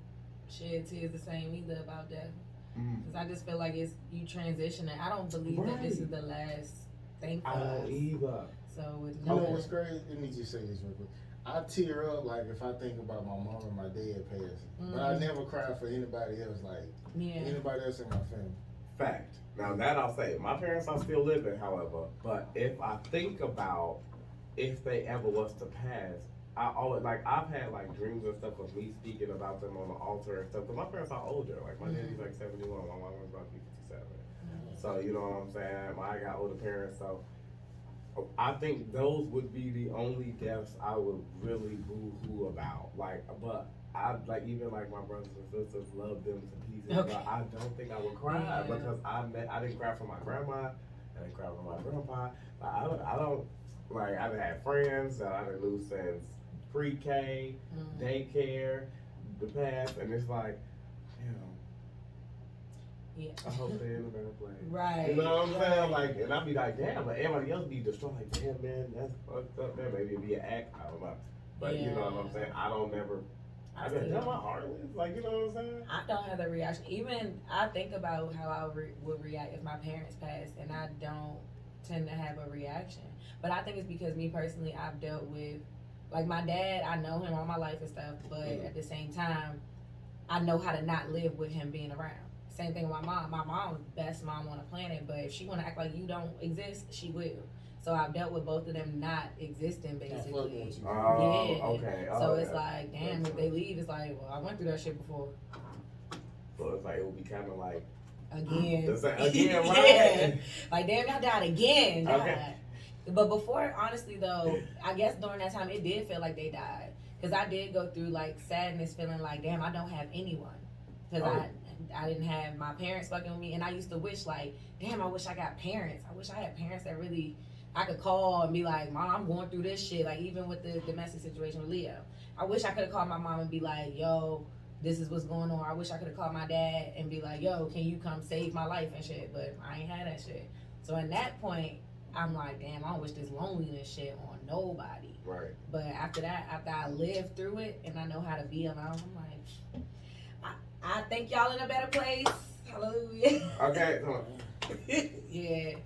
Speaker 2: shed tears the same either about that. Because I just feel like it's you transitioning. I don't believe that this is the last thing for us.
Speaker 3: I don't either.
Speaker 2: So
Speaker 1: you know what's crazy? Let me just say this real quick. I tear up like if I think about my mom and my dad passing, but I never cry for anybody else. Like anybody else in my family.
Speaker 3: Fact. Now that I'll say, my parents are still living, however. But if I think about if they ever was to pass, I always I've had like dreams and stuff of me speaking about them on the altar and stuff. Cause my parents are older. Like my daddy's like 71, my mom was about to be 57. So you know what I'm saying. I got older parents, so I think those would be the only deaths I would really boo-hoo about. Like, but I even my brothers and sisters love them to pieces. Okay. But I don't think I would cry because I didn't cry for my grandma. I didn't cry for my grandpa. I don't I done had friends that I didn't lose since pre-K, daycare, the past, and it's like, I hope they're in a better place.
Speaker 2: Right.
Speaker 3: You know what I'm saying? Like, and I'd be like, damn, but everybody else be distraught. Like, damn, man, that's fucked up, man. Maybe it'd be an act. I don't know. But you know what I'm saying? I don't never. I mean, am I heartless? Like, you know what I'm saying?
Speaker 2: I don't have the reaction. Even I think about how I would react if my parents passed, and I don't tend to have a reaction. But I think it's because me personally, I've dealt with, like my dad, I know him all my life and stuff, but at the same time, I know how to not live with him being around. Same thing with my mom. My mom's best mom on the planet, but if she want to act like you don't exist, she will. So I've dealt with both of them not existing, basically.
Speaker 3: Okay.
Speaker 2: So it's like, damn, if they leave, it's like, well, I went through that shit before.
Speaker 3: So it's like, it would be kind of like...
Speaker 2: Again.
Speaker 3: Again, right?
Speaker 2: Like, damn, I died again.
Speaker 3: Okay.
Speaker 2: But before, honestly, though, I guess during that time, it did feel like they died. Because I did go through, sadness, feeling like, damn, I don't have anyone. Because I didn't have my parents fucking with me. And I used to wish, damn, I wish I got parents. I wish I had parents that really I could call and be like, Mom, I'm going through this shit. Like, even with the domestic situation with Leo. I wish I could have called my mom and be like, yo, this is what's going on. I wish I could have called my dad and be like, yo, can you come save my life and shit? But I ain't had that shit. So in that point, I'm like, damn, I don't wish this loneliness shit on nobody.
Speaker 3: Right.
Speaker 2: But after that, after I lived through it and I know how to be alone, I'm like, I think y'all in a better place. Hallelujah.
Speaker 3: Okay, come on.
Speaker 2: Yeah.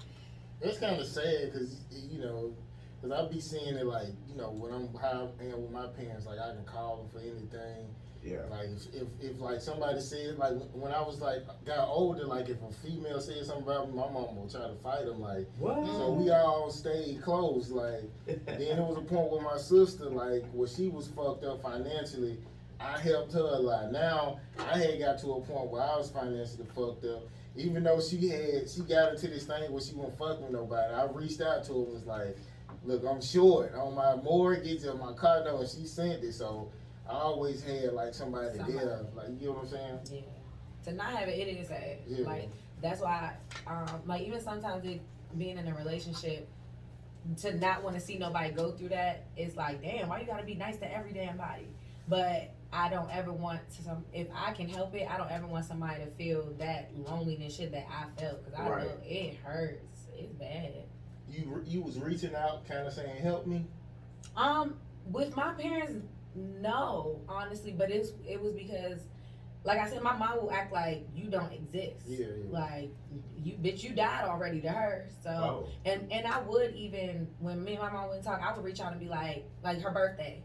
Speaker 1: It's kind of sad because, you know, because I be seeing it like, you know, when I'm how I am with my parents, like I can call them for anything.
Speaker 3: Yeah.
Speaker 1: Like if like somebody said, like when I was like got older, like if a female said something about me, my mom will try to fight them. Like,
Speaker 3: what?
Speaker 1: So we all stayed close. Like then there was a point where my sister, like where she was fucked up financially, I helped her a lot. Now I had got to a point where I was financially fucked up. Even though she got into this thing where she won't fuck with nobody, I reached out to her and was like, look, I'm short on my mortgage or my car note, and she sent it. So I always had like somebody there, like, you know what I'm saying?
Speaker 2: Yeah. To not have it is sad.
Speaker 1: Yeah.
Speaker 2: Like that's why, like even sometimes being in a relationship, to not want to see nobody go through that, it's like, damn, why you gotta be nice to every damn body? But I don't ever want to. If I can help it, I don't ever want somebody to feel that loneliness shit that I felt, because I know it hurts. It's bad.
Speaker 1: You was reaching out, kind of saying, "Help me."
Speaker 2: With my parents, no, honestly, but it was because, like I said, my mom will act like you don't exist.
Speaker 1: Yeah.
Speaker 2: Like you died already to her. So and I would, even when me and my mom wouldn't talk, I would reach out and be like her birthday.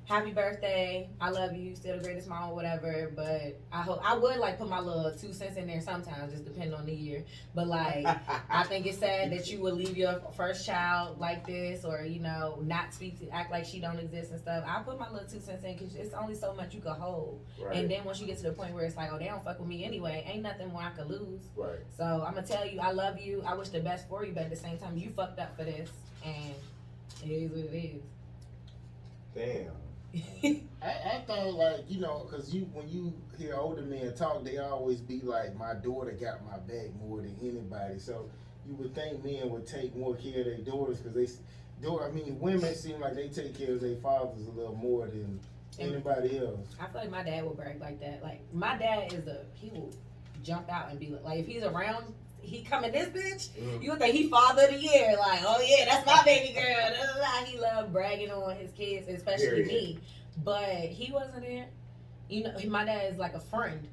Speaker 2: Happy birthday, I love you, still the greatest mom or whatever, but I would like put my little 2 cents in there sometimes, just depending on the year. But like, I think it's sad that you would leave your first child like this, or, you know, not speak to, act like she don't exist and stuff. I put my little 2 cents in because it's only so much you could hold. Right. And then once you get to the point where it's like, oh, they don't fuck with me anyway, ain't nothing more I could lose. Right. So I'm gonna tell you, I love you, I wish the best for you, but at the same time, you fucked up for this, and it is what it is.
Speaker 3: Damn.
Speaker 1: I thought, like, you know, because when you hear older men talk, they always be like, my daughter got my back more than anybody. So you would think men would take more care of their daughters, because women seem like they take care of their fathers a little more than anybody else. I
Speaker 2: feel like my dad will brag like that. Like, my dad he will jump out and be like if he's around, he coming this bitch, you would think he father of the year. Like, oh yeah, that's my baby girl. He loved bragging on his kids, especially me. But he wasn't there. You know, my dad is like a friend.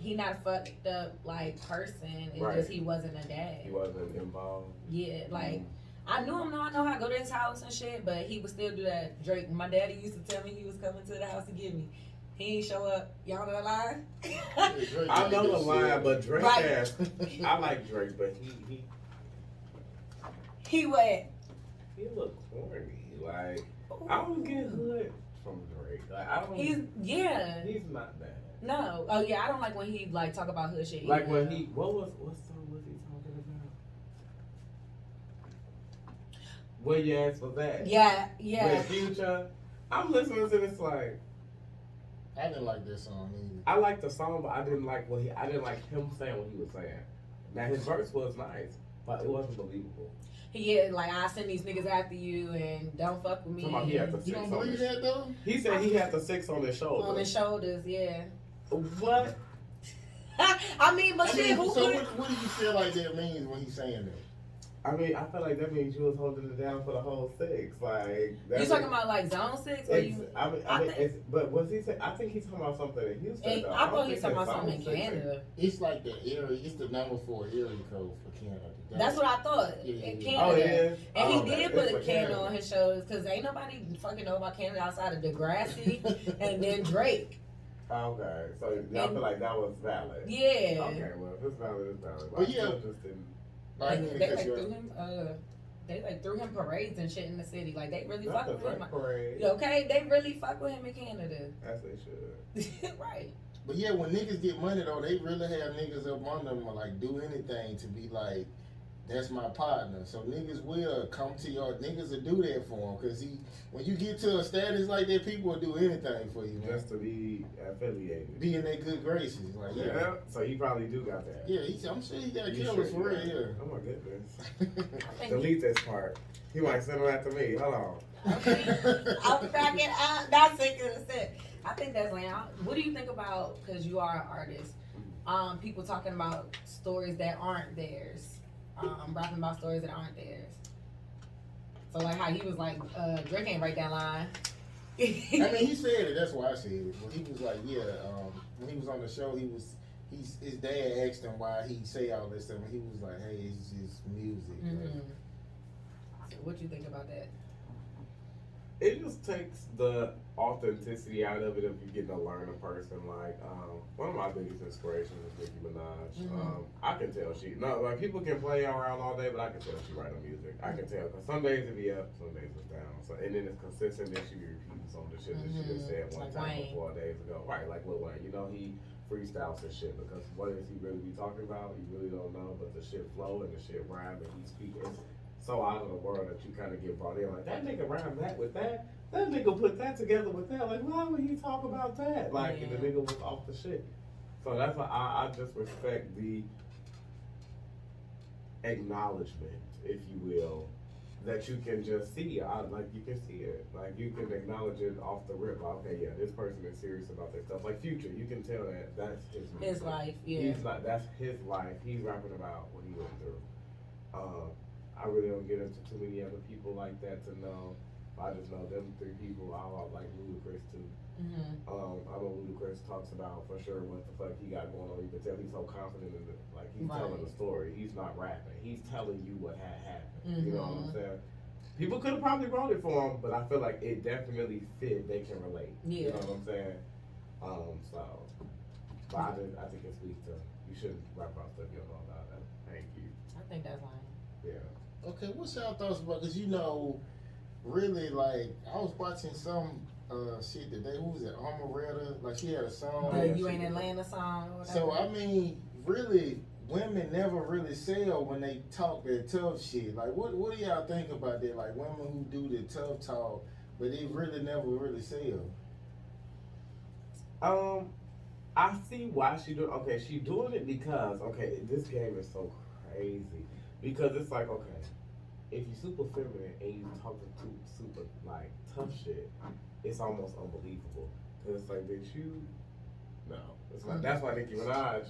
Speaker 2: He not a fucked up like person. It's just he wasn't a dad.
Speaker 3: He wasn't involved.
Speaker 2: Yeah, like I knew him. I know how to go to his house and shit, but he would still do that. Drake, my daddy used to tell me he was coming to the house to get me. He ain't show up. Y'all know the line?
Speaker 3: I know the line, but Drake has. I like Drake, but
Speaker 2: he what?
Speaker 3: He look corny. Like, I don't get hood from Drake. Like, I don't. He's not bad.
Speaker 2: No. Oh yeah, I don't like when he like talk about hood shit.
Speaker 3: Like when he what song was he talking about? Where you asked for that?
Speaker 2: Yeah.
Speaker 3: With Future, I'm listening to this like.
Speaker 1: I didn't like this song either.
Speaker 3: I liked the song, but I didn't like him saying what he was saying. Now his verse was nice, but it wasn't believable.
Speaker 2: Like, I send these niggas after you and don't fuck with me.
Speaker 3: He had the
Speaker 1: you don't believe that though?
Speaker 3: He said he had the 6 on his shoulders.
Speaker 2: On his shoulders, yeah.
Speaker 3: What?
Speaker 2: I mean, but shit,
Speaker 1: what do you feel like that means when he's saying that?
Speaker 3: I mean, I feel like that means you was holding it down for the whole 6. Like,
Speaker 2: you talking about like zone 6? Or
Speaker 3: but was he saying? I think he's talking about something in Houston.
Speaker 2: I thought he was talking about something in Canada.
Speaker 1: It's like the area. It's the number 4 area code for Canada.
Speaker 2: That's what I thought. In Canada.
Speaker 3: Oh, it is?
Speaker 2: And he did put a Canada on his shoulders, because ain't nobody fucking know about Canada outside of Degrassi and then Drake.
Speaker 3: Okay, so y'all feel like that was valid.
Speaker 2: Yeah.
Speaker 3: Okay, well, if it's valid, it's valid.
Speaker 1: But yeah.
Speaker 3: Just didn't.
Speaker 2: They threw him parades and shit in the city. Like, they really fuck with him.
Speaker 3: Parade.
Speaker 2: Okay, they really fuck with him in Canada.
Speaker 3: As they should.
Speaker 2: Right.
Speaker 1: But yeah, when niggas get money though, they really have niggas up on them or like do anything to be like, that's my partner. So niggas will come to your niggas will do that for him because when you get to a status like that, people will do anything for you, man.
Speaker 3: Just to be affiliated,
Speaker 1: be in their good graces, like
Speaker 3: yeah. So he probably do got that.
Speaker 1: Yeah, I'm sure he got killers for real. Yeah.
Speaker 3: Oh my goodness. Delete this part. He might send them after me. Hold on.
Speaker 2: I'm cracking up. That's it. I think that's like. What do you think about? Because you are an artist. People talking about stories that aren't theirs. Rapping about stories that aren't theirs. So like how he was like, Drake ain't write that line.
Speaker 1: I mean, he said it. That's why I said it. When he was like, yeah, when he was on the show, his dad asked him why he say all this stuff, and he was like, hey, it's just music.
Speaker 2: Mm-hmm. So what you think about that?
Speaker 3: It just takes the authenticity out of it if you're getting to learn a person. Like, one of my biggest inspirations is Nicki Minaj.
Speaker 2: Mm-hmm.
Speaker 3: I can tell like people can play around all day, but I can tell she writing music. I can tell, because some days it be up, some days it's down. So, and then it's consistent, then she be repeating some of the shit that she just said one
Speaker 2: like
Speaker 3: time
Speaker 2: Wayne.
Speaker 3: 4 days ago. Right, like Lil Wayne. You know, he freestyles and shit, because what is he really be talking about? You really don't know, but the shit flow and the shit rhyme and he's speaking. It's so out of the world that you kind of get brought in. Like, that nigga rhymed that with that? That nigga put that together with that. Like, why would he talk about that? Like, and the nigga was off the shit. So that's why I just respect the acknowledgement, if you will, that you can just see. Like, you can see it. Like, you can acknowledge it off the rip. Like, okay, yeah, this person is serious about this stuff. Like Future, you can tell that that's his
Speaker 2: life. Yeah.
Speaker 3: He's like, that's his life. He's rapping about what he went through. I really don't get into too many other people like that to know. I just know them 3 people. I like Ludacris too.
Speaker 2: Mm-hmm.
Speaker 3: I know Ludacris talks about for sure what the fuck he got going on. You can tell he's so confident in it. Like, he's telling the story. He's not rapping. He's telling you what had happened. Mm-hmm. You know what I'm saying? People could have probably wrote it for him, but I feel like it definitely fit. They can relate. Yeah. You know what I'm saying? But I think it speaks to, you shouldn't rap about stuff you don't know about. That. Thank you.
Speaker 2: I think that's fine.
Speaker 3: Yeah.
Speaker 1: Okay, what's y'all thoughts about? Because really, like, I was watching some shit today. Who was it? Amaretta. Like, she had a song.
Speaker 2: You Ain't Atlanta song. Or whatever.
Speaker 1: So I mean, really, women never really sell when they talk that tough shit. Like, what do y'all think about that? Like, women who do the tough talk, but they really never really sell.
Speaker 3: I see why she doing. Okay, she doing it because this game is so crazy because it's like if you super feminine and you talking to super like tough shit, it's almost unbelievable. Cause it's like, bitch, no, it's not. That's why Nicki Minaj,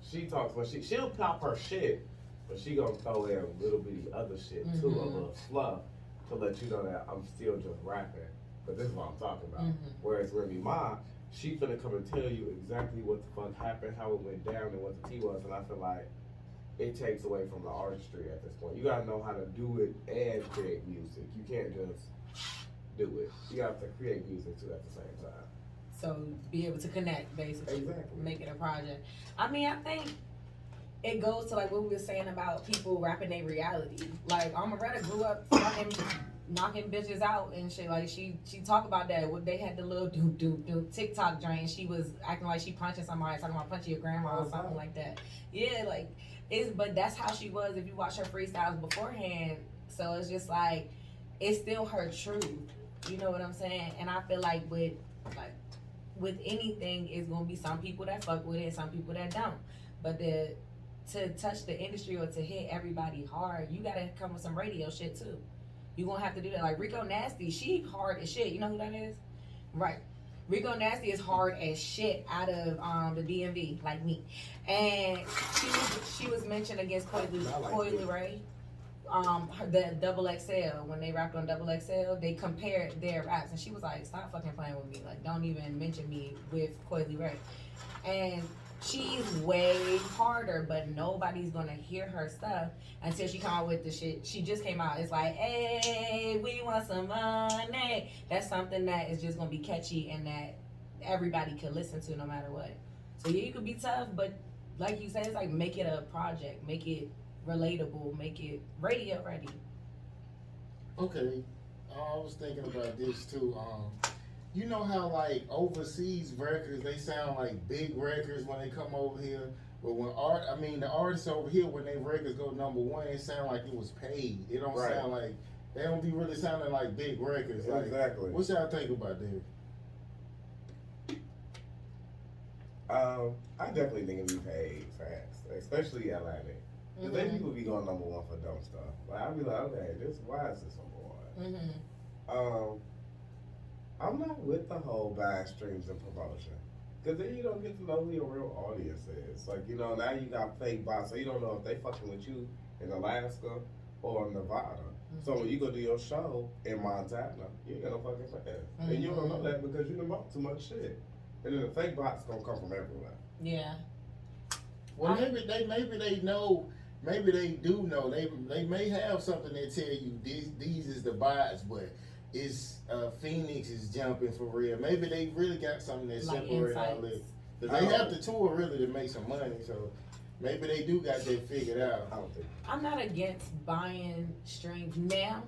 Speaker 3: she talks when she'll pop her shit, but she gonna throw in a little bitty other shit too, a little fluff to let you know that I'm still just rapping. But this is what I'm talking about. Whereas Remy Ma, she finna come and tell you exactly what the fuck happened, how it went down, and what the tea was, and I feel like it takes away from the artistry at this point. You gotta know how to do it and create music. You can't just do it. You have to create music too at the same time.
Speaker 2: So be able to connect, basically.
Speaker 3: Exactly.
Speaker 2: Make it a project. I mean, I think it goes to like what we were saying about people rapping their reality. Like, Amaretta grew up fucking knocking bitches out and shit. Like, she talked about that. They had the little do TikTok joint. She was acting like she punching somebody, talking about punching your grandma or something like that. Yeah, like, but that's how she was if you watch her freestyles beforehand. So it's just like, it's still her truth. You know what I'm saying? And I feel like with anything, it's gonna be some people that fuck with it and some people that don't. But to touch the industry or to hit everybody hard, you gotta come with some radio shit too. You gonna have to do that. Like Rico Nasty, she hard as shit. You know who that is? Right. Rico Nasty is hard as shit out of the DMV, like me. And she was mentioned against Coily Ray. The Double XL, when they rapped on Double XL, they compared their raps, and she was like, "Stop fucking playing with me! Like, don't even mention me with Coily Ray." And she's way harder, but nobody's gonna hear her stuff until she come out with the shit. She just came out. It's like, "Hey, we want some money." That's something that is just gonna be catchy and that everybody can listen to no matter what. So yeah, you could be tough, but like you said, it's like, make it a project, make it relatable, make it radio ready.
Speaker 1: Okay, I was thinking about this too. You know how like overseas records, they sound like big records when they come over here, But when the artists over here, when they records go number one, it sound like it was paid. It don't sound like they don't be really sounding like big records. Like,
Speaker 3: exactly.
Speaker 1: What y'all think about that?
Speaker 3: I definitely think it'd be paid fast, especially Atlantic. Because they people be going number one for dumb stuff. Like I'd be like, okay, why is this number one? I'm not with the whole buying streams and promotion. Because then you don't get to know who your real audience is. Like, now you got fake bots, so you don't know if they fucking with you in Alaska or Nevada. So when you go do your show in Montana, you ain't got no fucking fans. And you don't know that because you done bought too much shit. And then the fake bots gonna come from everywhere.
Speaker 2: Yeah.
Speaker 1: Well, maybe they know. Maybe they do know. They may have something that tell you these is the bots, but it's Phoenix is jumping for real. Maybe they really got something that
Speaker 2: like
Speaker 1: separates all this. Because they have to tour really to make some money. So maybe they do got that figured out.
Speaker 2: I'm not against buying streams now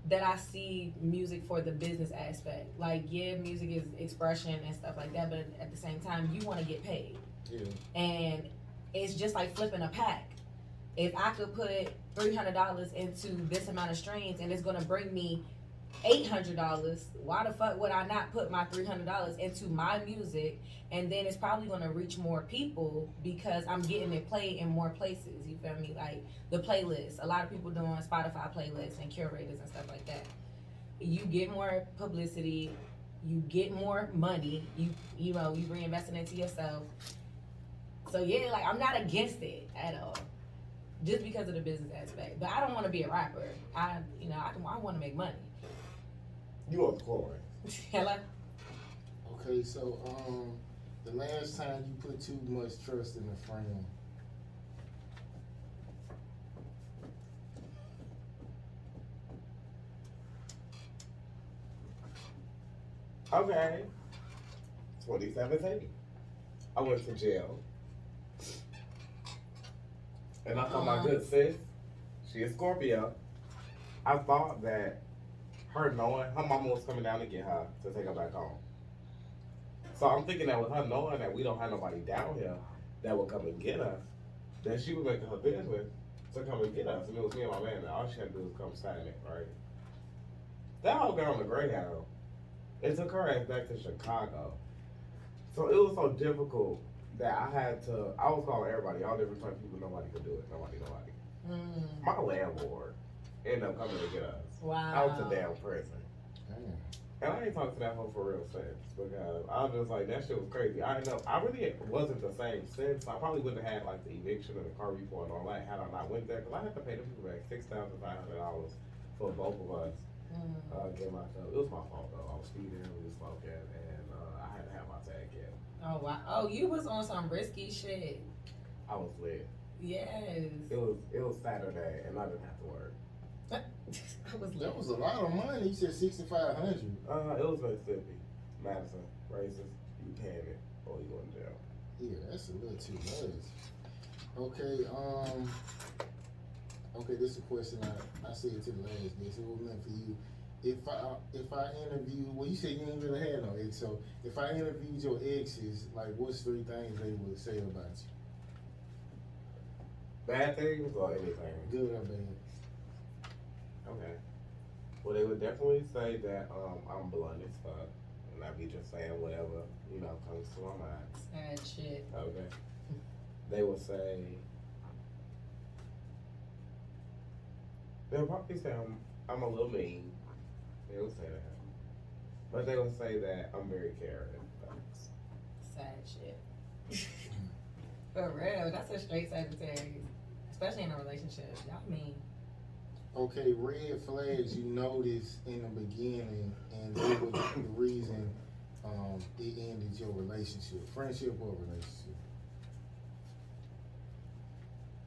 Speaker 2: that I see music for the business aspect. Like, yeah, music is expression and stuff like that, but at the same time, you want to get paid.
Speaker 1: Yeah.
Speaker 2: And it's just like flipping a pack. If I could put $300 into this amount of streams and it's going to bring me $800, why the fuck would I not put my $300 into my music? And then it's probably going to reach more people because I'm getting it played in more places. You feel me? Like the playlist. A lot of people doing Spotify playlists and curators and stuff like that. You get more publicity. You get more money. You reinvesting into yourself. So yeah, like I'm not against it at all. Just because of the business aspect. But I don't want to be a rapper. I want to make money.
Speaker 3: You on the court.
Speaker 2: Hello?
Speaker 1: Okay, so the last time you put too much trust in a friend.
Speaker 3: Okay. 2017. I went to jail. And I saw my good sis. She is Scorpio. I thought that her knowing her mama was coming down to get her to take her back home. So I'm thinking that with her knowing that we don't have nobody down here that would come and get us, that she would make it her business to come and get us. And it was me and my man, and all she had to do was come sign it, right? That whole got on the Greyhound. It took her ass back to Chicago. So it was so difficult that I was calling everybody, all different types of people, nobody could do it. Nobody. My landlord ended up coming to get us.
Speaker 2: Wow.
Speaker 3: Out to damn prison. And I ain't talked to that hoe for real since because I was just like, that shit was crazy. I really wasn't the same since. I probably wouldn't have had like the eviction and the car report and all that had I not went there because I had to pay them people back $6,500 for both of us. Get my stuff. It was my fault though. I was speeding, we was smoking, and I had to have my tag in.
Speaker 2: Oh wow! Oh, you was on some risky shit.
Speaker 3: I was lit.
Speaker 2: Yes.
Speaker 3: It was Saturday, and I didn't have to work.
Speaker 1: That was a lot of money. You said $6,500.
Speaker 3: It was Mississippi, Madison, racist. You paying it or you going to jail?
Speaker 1: Yeah, that's a little too much. Okay, okay. This is a question I said to the last guest. It was meant for you. If I interview, well, you said you ain't really had no ex. So if I interviewed your exes, like, what's 3 things they would say about you?
Speaker 3: Bad things or anything?
Speaker 1: Good or bad?
Speaker 3: Okay. Well, they would definitely say that I'm blunt as fuck, and I be just saying whatever comes to my mind.
Speaker 2: Sad shit.
Speaker 3: Okay. They would say. They'll probably say I'm a little mean. They would say that. But they would say that I'm very caring.
Speaker 2: Sad shit. For real, that's a straight Sagittarius. Especially in a relationship. Y'all mean.
Speaker 1: Okay, red flags you noticed in the beginning, and they were the reason it ended your relationship, friendship or relationship.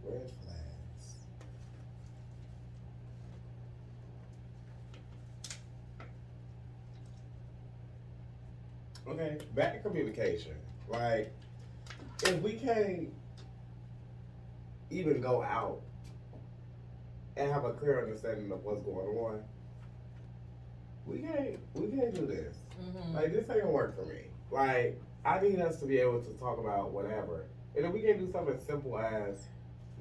Speaker 3: Red flags. Okay, back to communication. Like, if we can't even go out and have a clear understanding of what's going on, we can't do this. Like, this ain't gonna work for me. Like, I need us to be able to talk about whatever And if we can't do something as simple as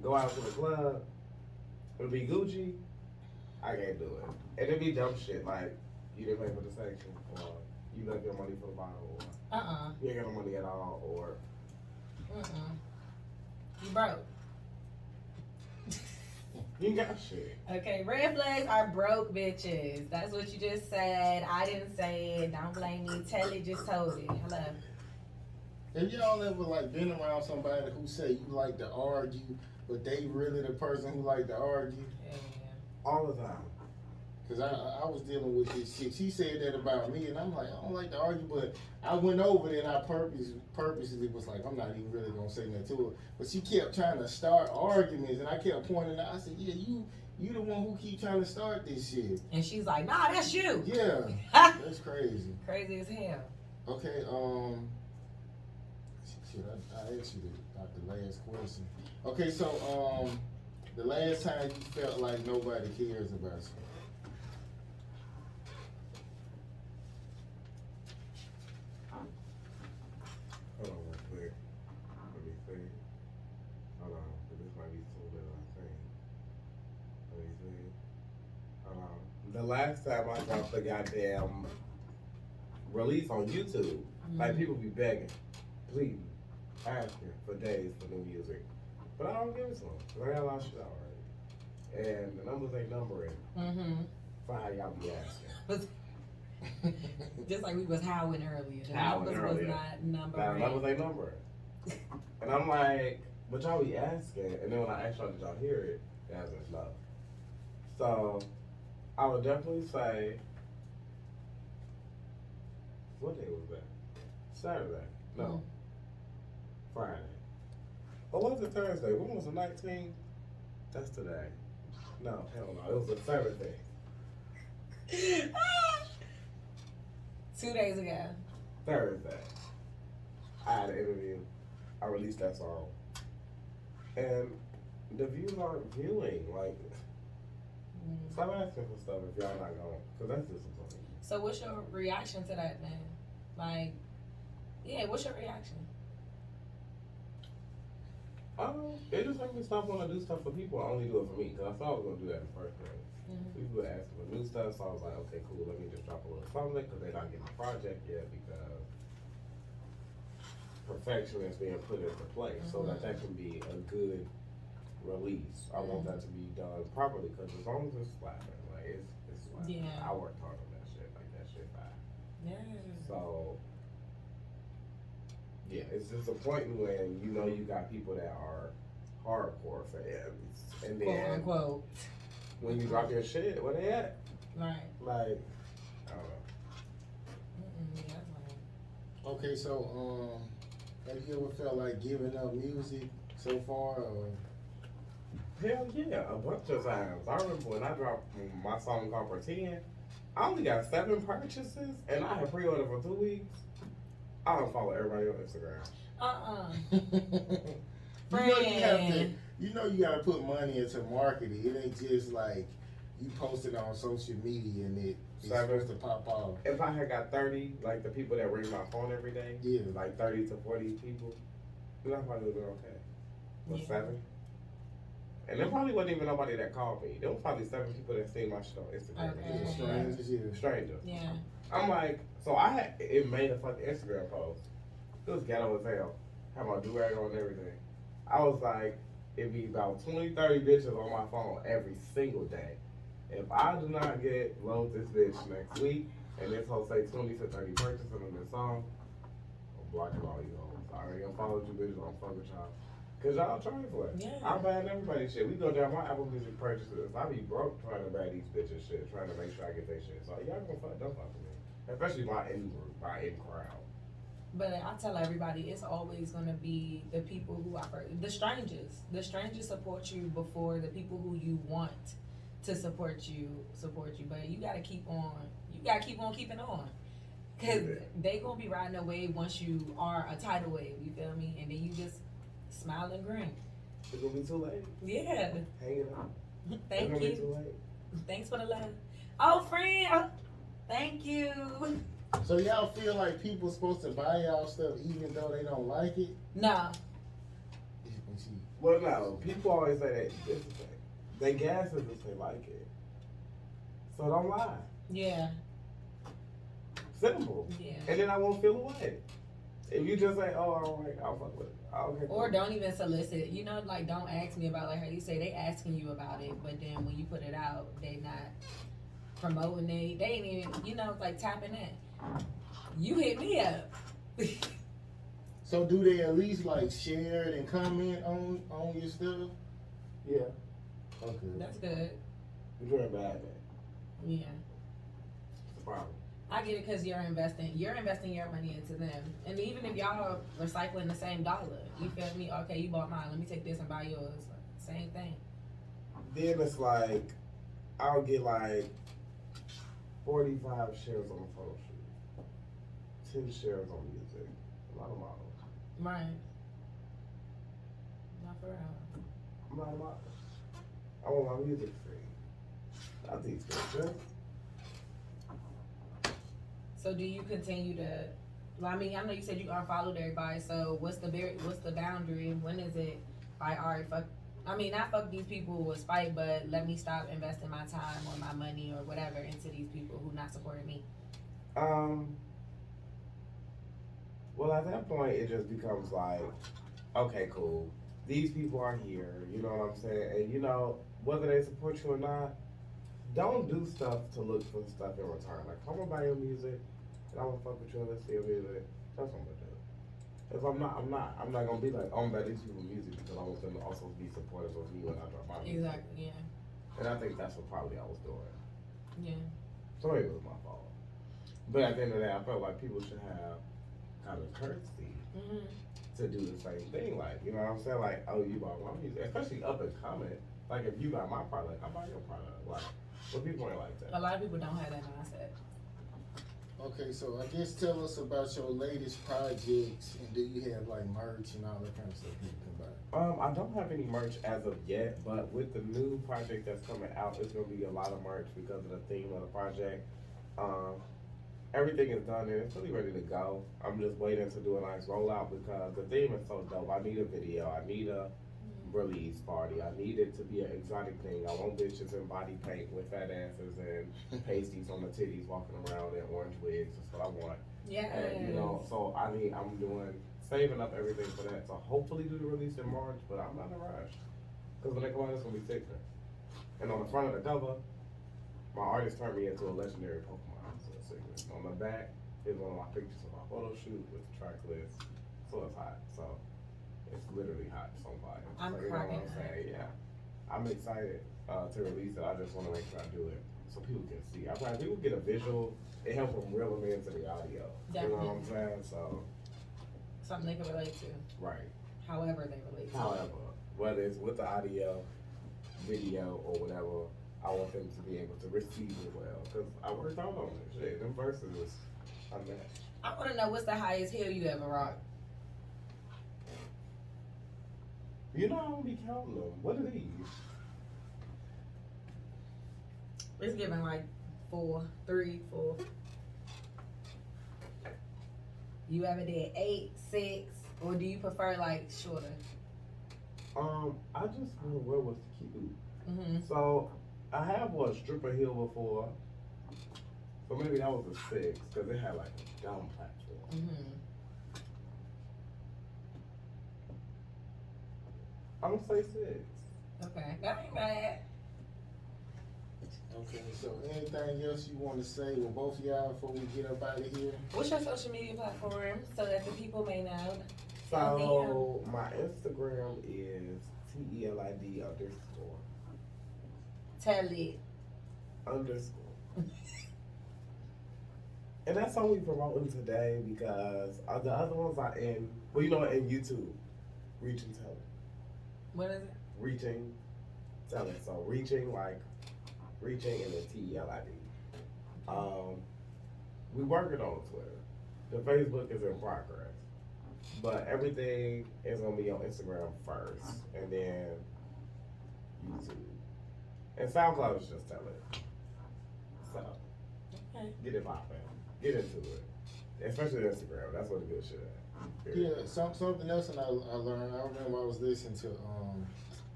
Speaker 3: go out to the club, it'll be Gucci, I can't do it. And it'll be dumb shit like you didn't pay for the section, or you left your money for the bottle, or you ain't got no money at all, or
Speaker 2: you broke.
Speaker 3: You ain't got shit.
Speaker 2: Okay, red flags are broke bitches. That's what you just said. I didn't say it. Don't blame me. Telid just told it. Hello.
Speaker 1: Have y'all ever like been around somebody who say you like to argue, but they really the person who like to argue?
Speaker 2: Yeah.
Speaker 3: All the time.
Speaker 1: Cause I was dealing with this shit. She said that about me, and I'm like, I don't like to argue, but I went over there and I purposely was like, I'm not even really gonna say nothing to her. But she kept trying to start arguments, and I kept pointing out. I said, yeah, you the one who keep trying to start this shit.
Speaker 2: And she's like, nah, that's you.
Speaker 1: Yeah, that's crazy.
Speaker 2: Crazy as hell.
Speaker 1: Okay, shit, I asked you the last question. Okay, so the last time you felt like nobody cares about you.
Speaker 3: Hold on real quick. Let me see. Hold on. This might be too little, I think. Let me see. Hold on. The last time I dropped the goddamn release on YouTube, like people be begging, pleading, asking for days for new music. But I don't give it to them. Cause I got a lot of shit already. And the numbers ain't numbering for how y'all be asking.
Speaker 2: Just like we was howling earlier. The numbers was not numbering.
Speaker 3: Numbers ain't numbering. And I'm like, but y'all be asking, and then when I ask y'all, did y'all hear it? The answer is no. So, I would definitely say, what day was that? Saturday? No. Friday. Or was it Thursday? When was the 19th? That's today. No, hell no. It was a Thursday.
Speaker 2: 2 days ago.
Speaker 3: Thursday. I had an interview. I released that song. And the views aren't viewing. Like, stop asking for stuff if y'all not going. Because that's disappointing.
Speaker 2: So what's your reaction to that, man? Like, yeah, what's your reaction?
Speaker 3: It just makes me stop wanting to do stuff for people. I only do it for me. Because I thought I was going to do that in the first place. People were asking for new stuff, so I was like, okay, cool, let me just drop a little something, because they're not getting the project yet, because perfection is being put into place, so that can be a good release. I want that to be done properly, because as long as it's slapping, like, it's slapping.
Speaker 2: Yeah.
Speaker 3: I worked hard on that shit, like, that shit fine.
Speaker 2: Yeah.
Speaker 3: So, yeah, it's disappointing when you know you got people that are hardcore fans, and then
Speaker 2: quote unquote.
Speaker 3: When you drop your shit, where they at?
Speaker 2: Right.
Speaker 3: Like, I don't know.
Speaker 2: Yeah,
Speaker 1: Okay, so have you ever felt like giving up music so far? Or?
Speaker 3: Hell yeah, a bunch of times. I remember when I dropped my song called Pretend, I only got 7 purchases, and I had pre-ordered for 2 weeks. I don't follow everybody on Instagram.
Speaker 1: You know you gotta put money into marketing. It ain't just like you post it on social media and it's supposed to pop off.
Speaker 3: If I had got 30, like the people that ring my phone every day, like 30 to 40 people, then I probably would have been okay. But 7? And there probably wasn't even nobody that called me. There was probably 7 people that seen my shit on Instagram.
Speaker 1: Okay.
Speaker 3: Strangers.
Speaker 2: Yeah.
Speaker 3: I'm like, so it made a fucking Instagram post. It was ghetto as hell. Had my do-rag on and everything. I was like, it'd be about 20, 30 bitches on my phone every single day. If I do not get load this bitch next week, and this whole say 20 to 30 purchases on this song, I'm blocking all you hoes. I already unfollowed you bitches, I'm fucking with y'all. Cause y'all trying for it.
Speaker 2: Yeah.
Speaker 3: I'm buying everybody's shit. We go down my Apple Music purchases. I be broke trying to buy these bitches shit, trying to make sure I get their shit. So y'all gonna don't fuck with me. Especially my in group, my in crowd.
Speaker 2: But I tell everybody, it's always gonna be the people who offer the strangers. The strangers support you before the people who you want to support you. But you gotta keep on. You gotta keep on keeping on. Cause they gonna be riding the wave once you are a tidal wave. You feel me? And then you just smile and grin.
Speaker 3: It's gonna be too late.
Speaker 2: Yeah.
Speaker 3: Hang it up.
Speaker 2: Thank you.
Speaker 3: Too late.
Speaker 2: Thanks for the love. Oh, friend. Oh, thank you.
Speaker 1: So y'all feel like people supposed to buy y'all stuff even though they don't like it?
Speaker 2: No.
Speaker 3: Well, no, people always say that this is thing. They gas it if they like it. So don't lie.
Speaker 2: Yeah.
Speaker 3: Simple.
Speaker 2: Yeah.
Speaker 3: And then I won't feel away. If you just say, "Oh, all right, I'll fuck with it." Okay.
Speaker 2: Or don't even solicit. You know, like don't ask me about like how you say they asking you about it, but then when you put it out, they not promoting it. They ain't even, you know, like tapping in. You hit me up.
Speaker 1: So do they at least like share it and comment on your stuff?
Speaker 3: Yeah.
Speaker 1: Okay.
Speaker 2: That's good.
Speaker 3: You're doing bad, man.
Speaker 2: Yeah.
Speaker 3: It's a problem.
Speaker 2: I get it because you're investing your money into them. And even if y'all are recycling the same dollar, you feel me? Okay, you bought mine. Let me take this and buy yours. Same thing.
Speaker 3: Then it's like, I'll get like 45 shares on a photo shoot, 10 shares on music, a lot of models.
Speaker 2: Right. Not for real.
Speaker 3: I'm not a model. I want my music free. I think it's good.
Speaker 2: So do you continue to? Well, I mean, I know you said you unfollowed everybody. So what's the boundary? When is it? Like, all right, fuck. I mean, not fuck these people who will spite, but let me stop investing my time or my money or whatever into these people who not supporting me.
Speaker 3: Well, at that point, it just becomes like, okay, cool. These people are here. You know what I'm saying? And you know whether they support you or not. Don't do stuff to look for stuff in return. Like, I'm gonna buy your music, and I'm gonna fuck with you and listen to your music. That's what I'm gonna do. If I'm not gonna be like, oh, I'm gonna buy these people music because I want them to also be supportive of me when I drop my music.
Speaker 2: Exactly. Yeah.
Speaker 3: And I think that's what probably I was doing.
Speaker 2: Yeah.
Speaker 3: So maybe it was my fault. But at the end of the day, I felt like people should have kind of courtesy to do the same thing. Like, you know what I'm saying? Like, oh, you bought my music, especially up and coming. Like, if you buy my product, I buy your product. Like. But people ain't like that.
Speaker 2: A lot of people don't have that mindset.
Speaker 1: Okay, so I guess tell us about your latest projects, and do you have like merch and all that kind of stuff you can buy?
Speaker 3: I don't have any merch as of yet, but with the new project that's coming out, it's gonna be a lot of merch because of the theme of the project. Everything is done and it's really ready to go. I'm just waiting to do a nice rollout because the theme is so dope. I need a video. I need a release party. I need it to be an exotic thing. I want bitches in body paint with fat asses and pasties on the titties walking around in orange wigs. That's what I want.
Speaker 2: Yeah.
Speaker 3: And you know, so I'm saving up everything for that. So hopefully do the release in March, but I'm not in a rush. Because when they come out, it's gonna be sicker. And on the front of the cover, my artist turned me into a legendary Pokemon. So it's sick. On the back is one of my pictures of my photo shoot with the track list. So it's hot. So it's literally hot. It's on fire.
Speaker 2: I'm
Speaker 3: so, you know what I'm saying? Yeah. I'm excited to release it. I just want to make sure I do it so people can see. I find people get a visual. It helps them reel them into the audio.
Speaker 2: Definitely.
Speaker 3: You know what I'm saying? So.
Speaker 2: Something they can relate to.
Speaker 3: Right.
Speaker 2: However they relate to.
Speaker 3: However, whether it's with the audio, video, or whatever, I want them to be able to receive it well. Because I worked out on it. Shit, them verses is unmatched.
Speaker 2: I want to know what's the highest hill you ever rocked.
Speaker 3: You know, I don't be counting them. What are these?
Speaker 2: It's giving like 4, 3, 4. You ever did 8, 6, or do you prefer like shorter?
Speaker 3: I just want to wear what's cute.
Speaker 2: Mm-hmm.
Speaker 3: So I have wore a stripper heel before. So maybe that was a 6 because it had like a down platform.
Speaker 2: Mm-hmm.
Speaker 3: I'm gonna say 6.
Speaker 2: Okay, that ain't bad.
Speaker 1: Okay, so anything else you want to say with both of y'all before we get up out of here?
Speaker 2: What's your social media platform so that the people may know?
Speaker 3: So my Instagram is TELID_.
Speaker 2: Telid.
Speaker 3: _ And that's all we promoting today because the other ones are in, well, you know what, in YouTube. Reach and Tell It.
Speaker 2: What is it?
Speaker 3: Reaching, Tell It. So reaching, like, reaching and then TELID. We working on Twitter. The Facebook is in progress. But everything is gonna be on Instagram first and then YouTube. And SoundCloud is just Tell It. So
Speaker 2: Okay.
Speaker 3: get it popping. Get into it. Especially Instagram. That's what the good shit at.
Speaker 1: Yeah, something else and I learned. I remember I was listening to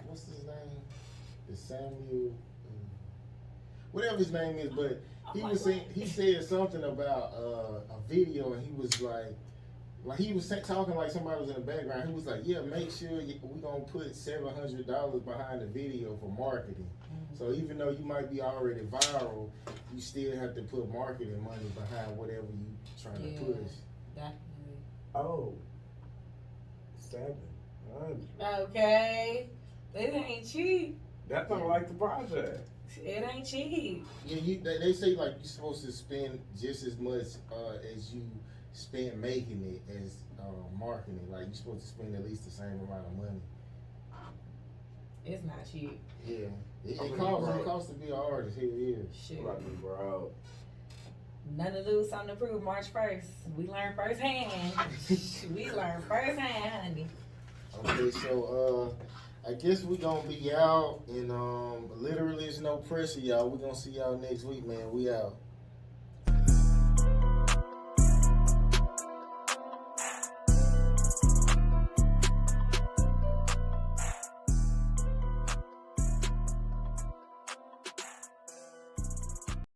Speaker 1: what's his name? It's Samuel, whatever his name is, but he said something about a video, and he was like he was talking like somebody was in the background. He was like, yeah, make sure we gonna put $700 behind the video for marketing. Mm-hmm. So even though you might be already viral, you still have to put marketing money behind whatever you trying to push.
Speaker 2: Definitely.
Speaker 3: Oh, 700.
Speaker 2: Okay, it ain't cheap.
Speaker 3: That's not like the project.
Speaker 2: It ain't cheap.
Speaker 1: Yeah, they say like you're supposed to spend just as much as you spend making it as marketing. Like you're supposed to spend at least the same amount of money.
Speaker 2: It's not cheap.
Speaker 1: Yeah, it costs to be an artist. Here it is.
Speaker 2: Shit.
Speaker 3: Bro.
Speaker 2: Nothing to lose, something to prove. March 1st. We learn firsthand. We learn firsthand, honey.
Speaker 1: Okay, so I guess we gonna be out, and literally, there's no pressure, y'all. We gonna see y'all next week, man. We out.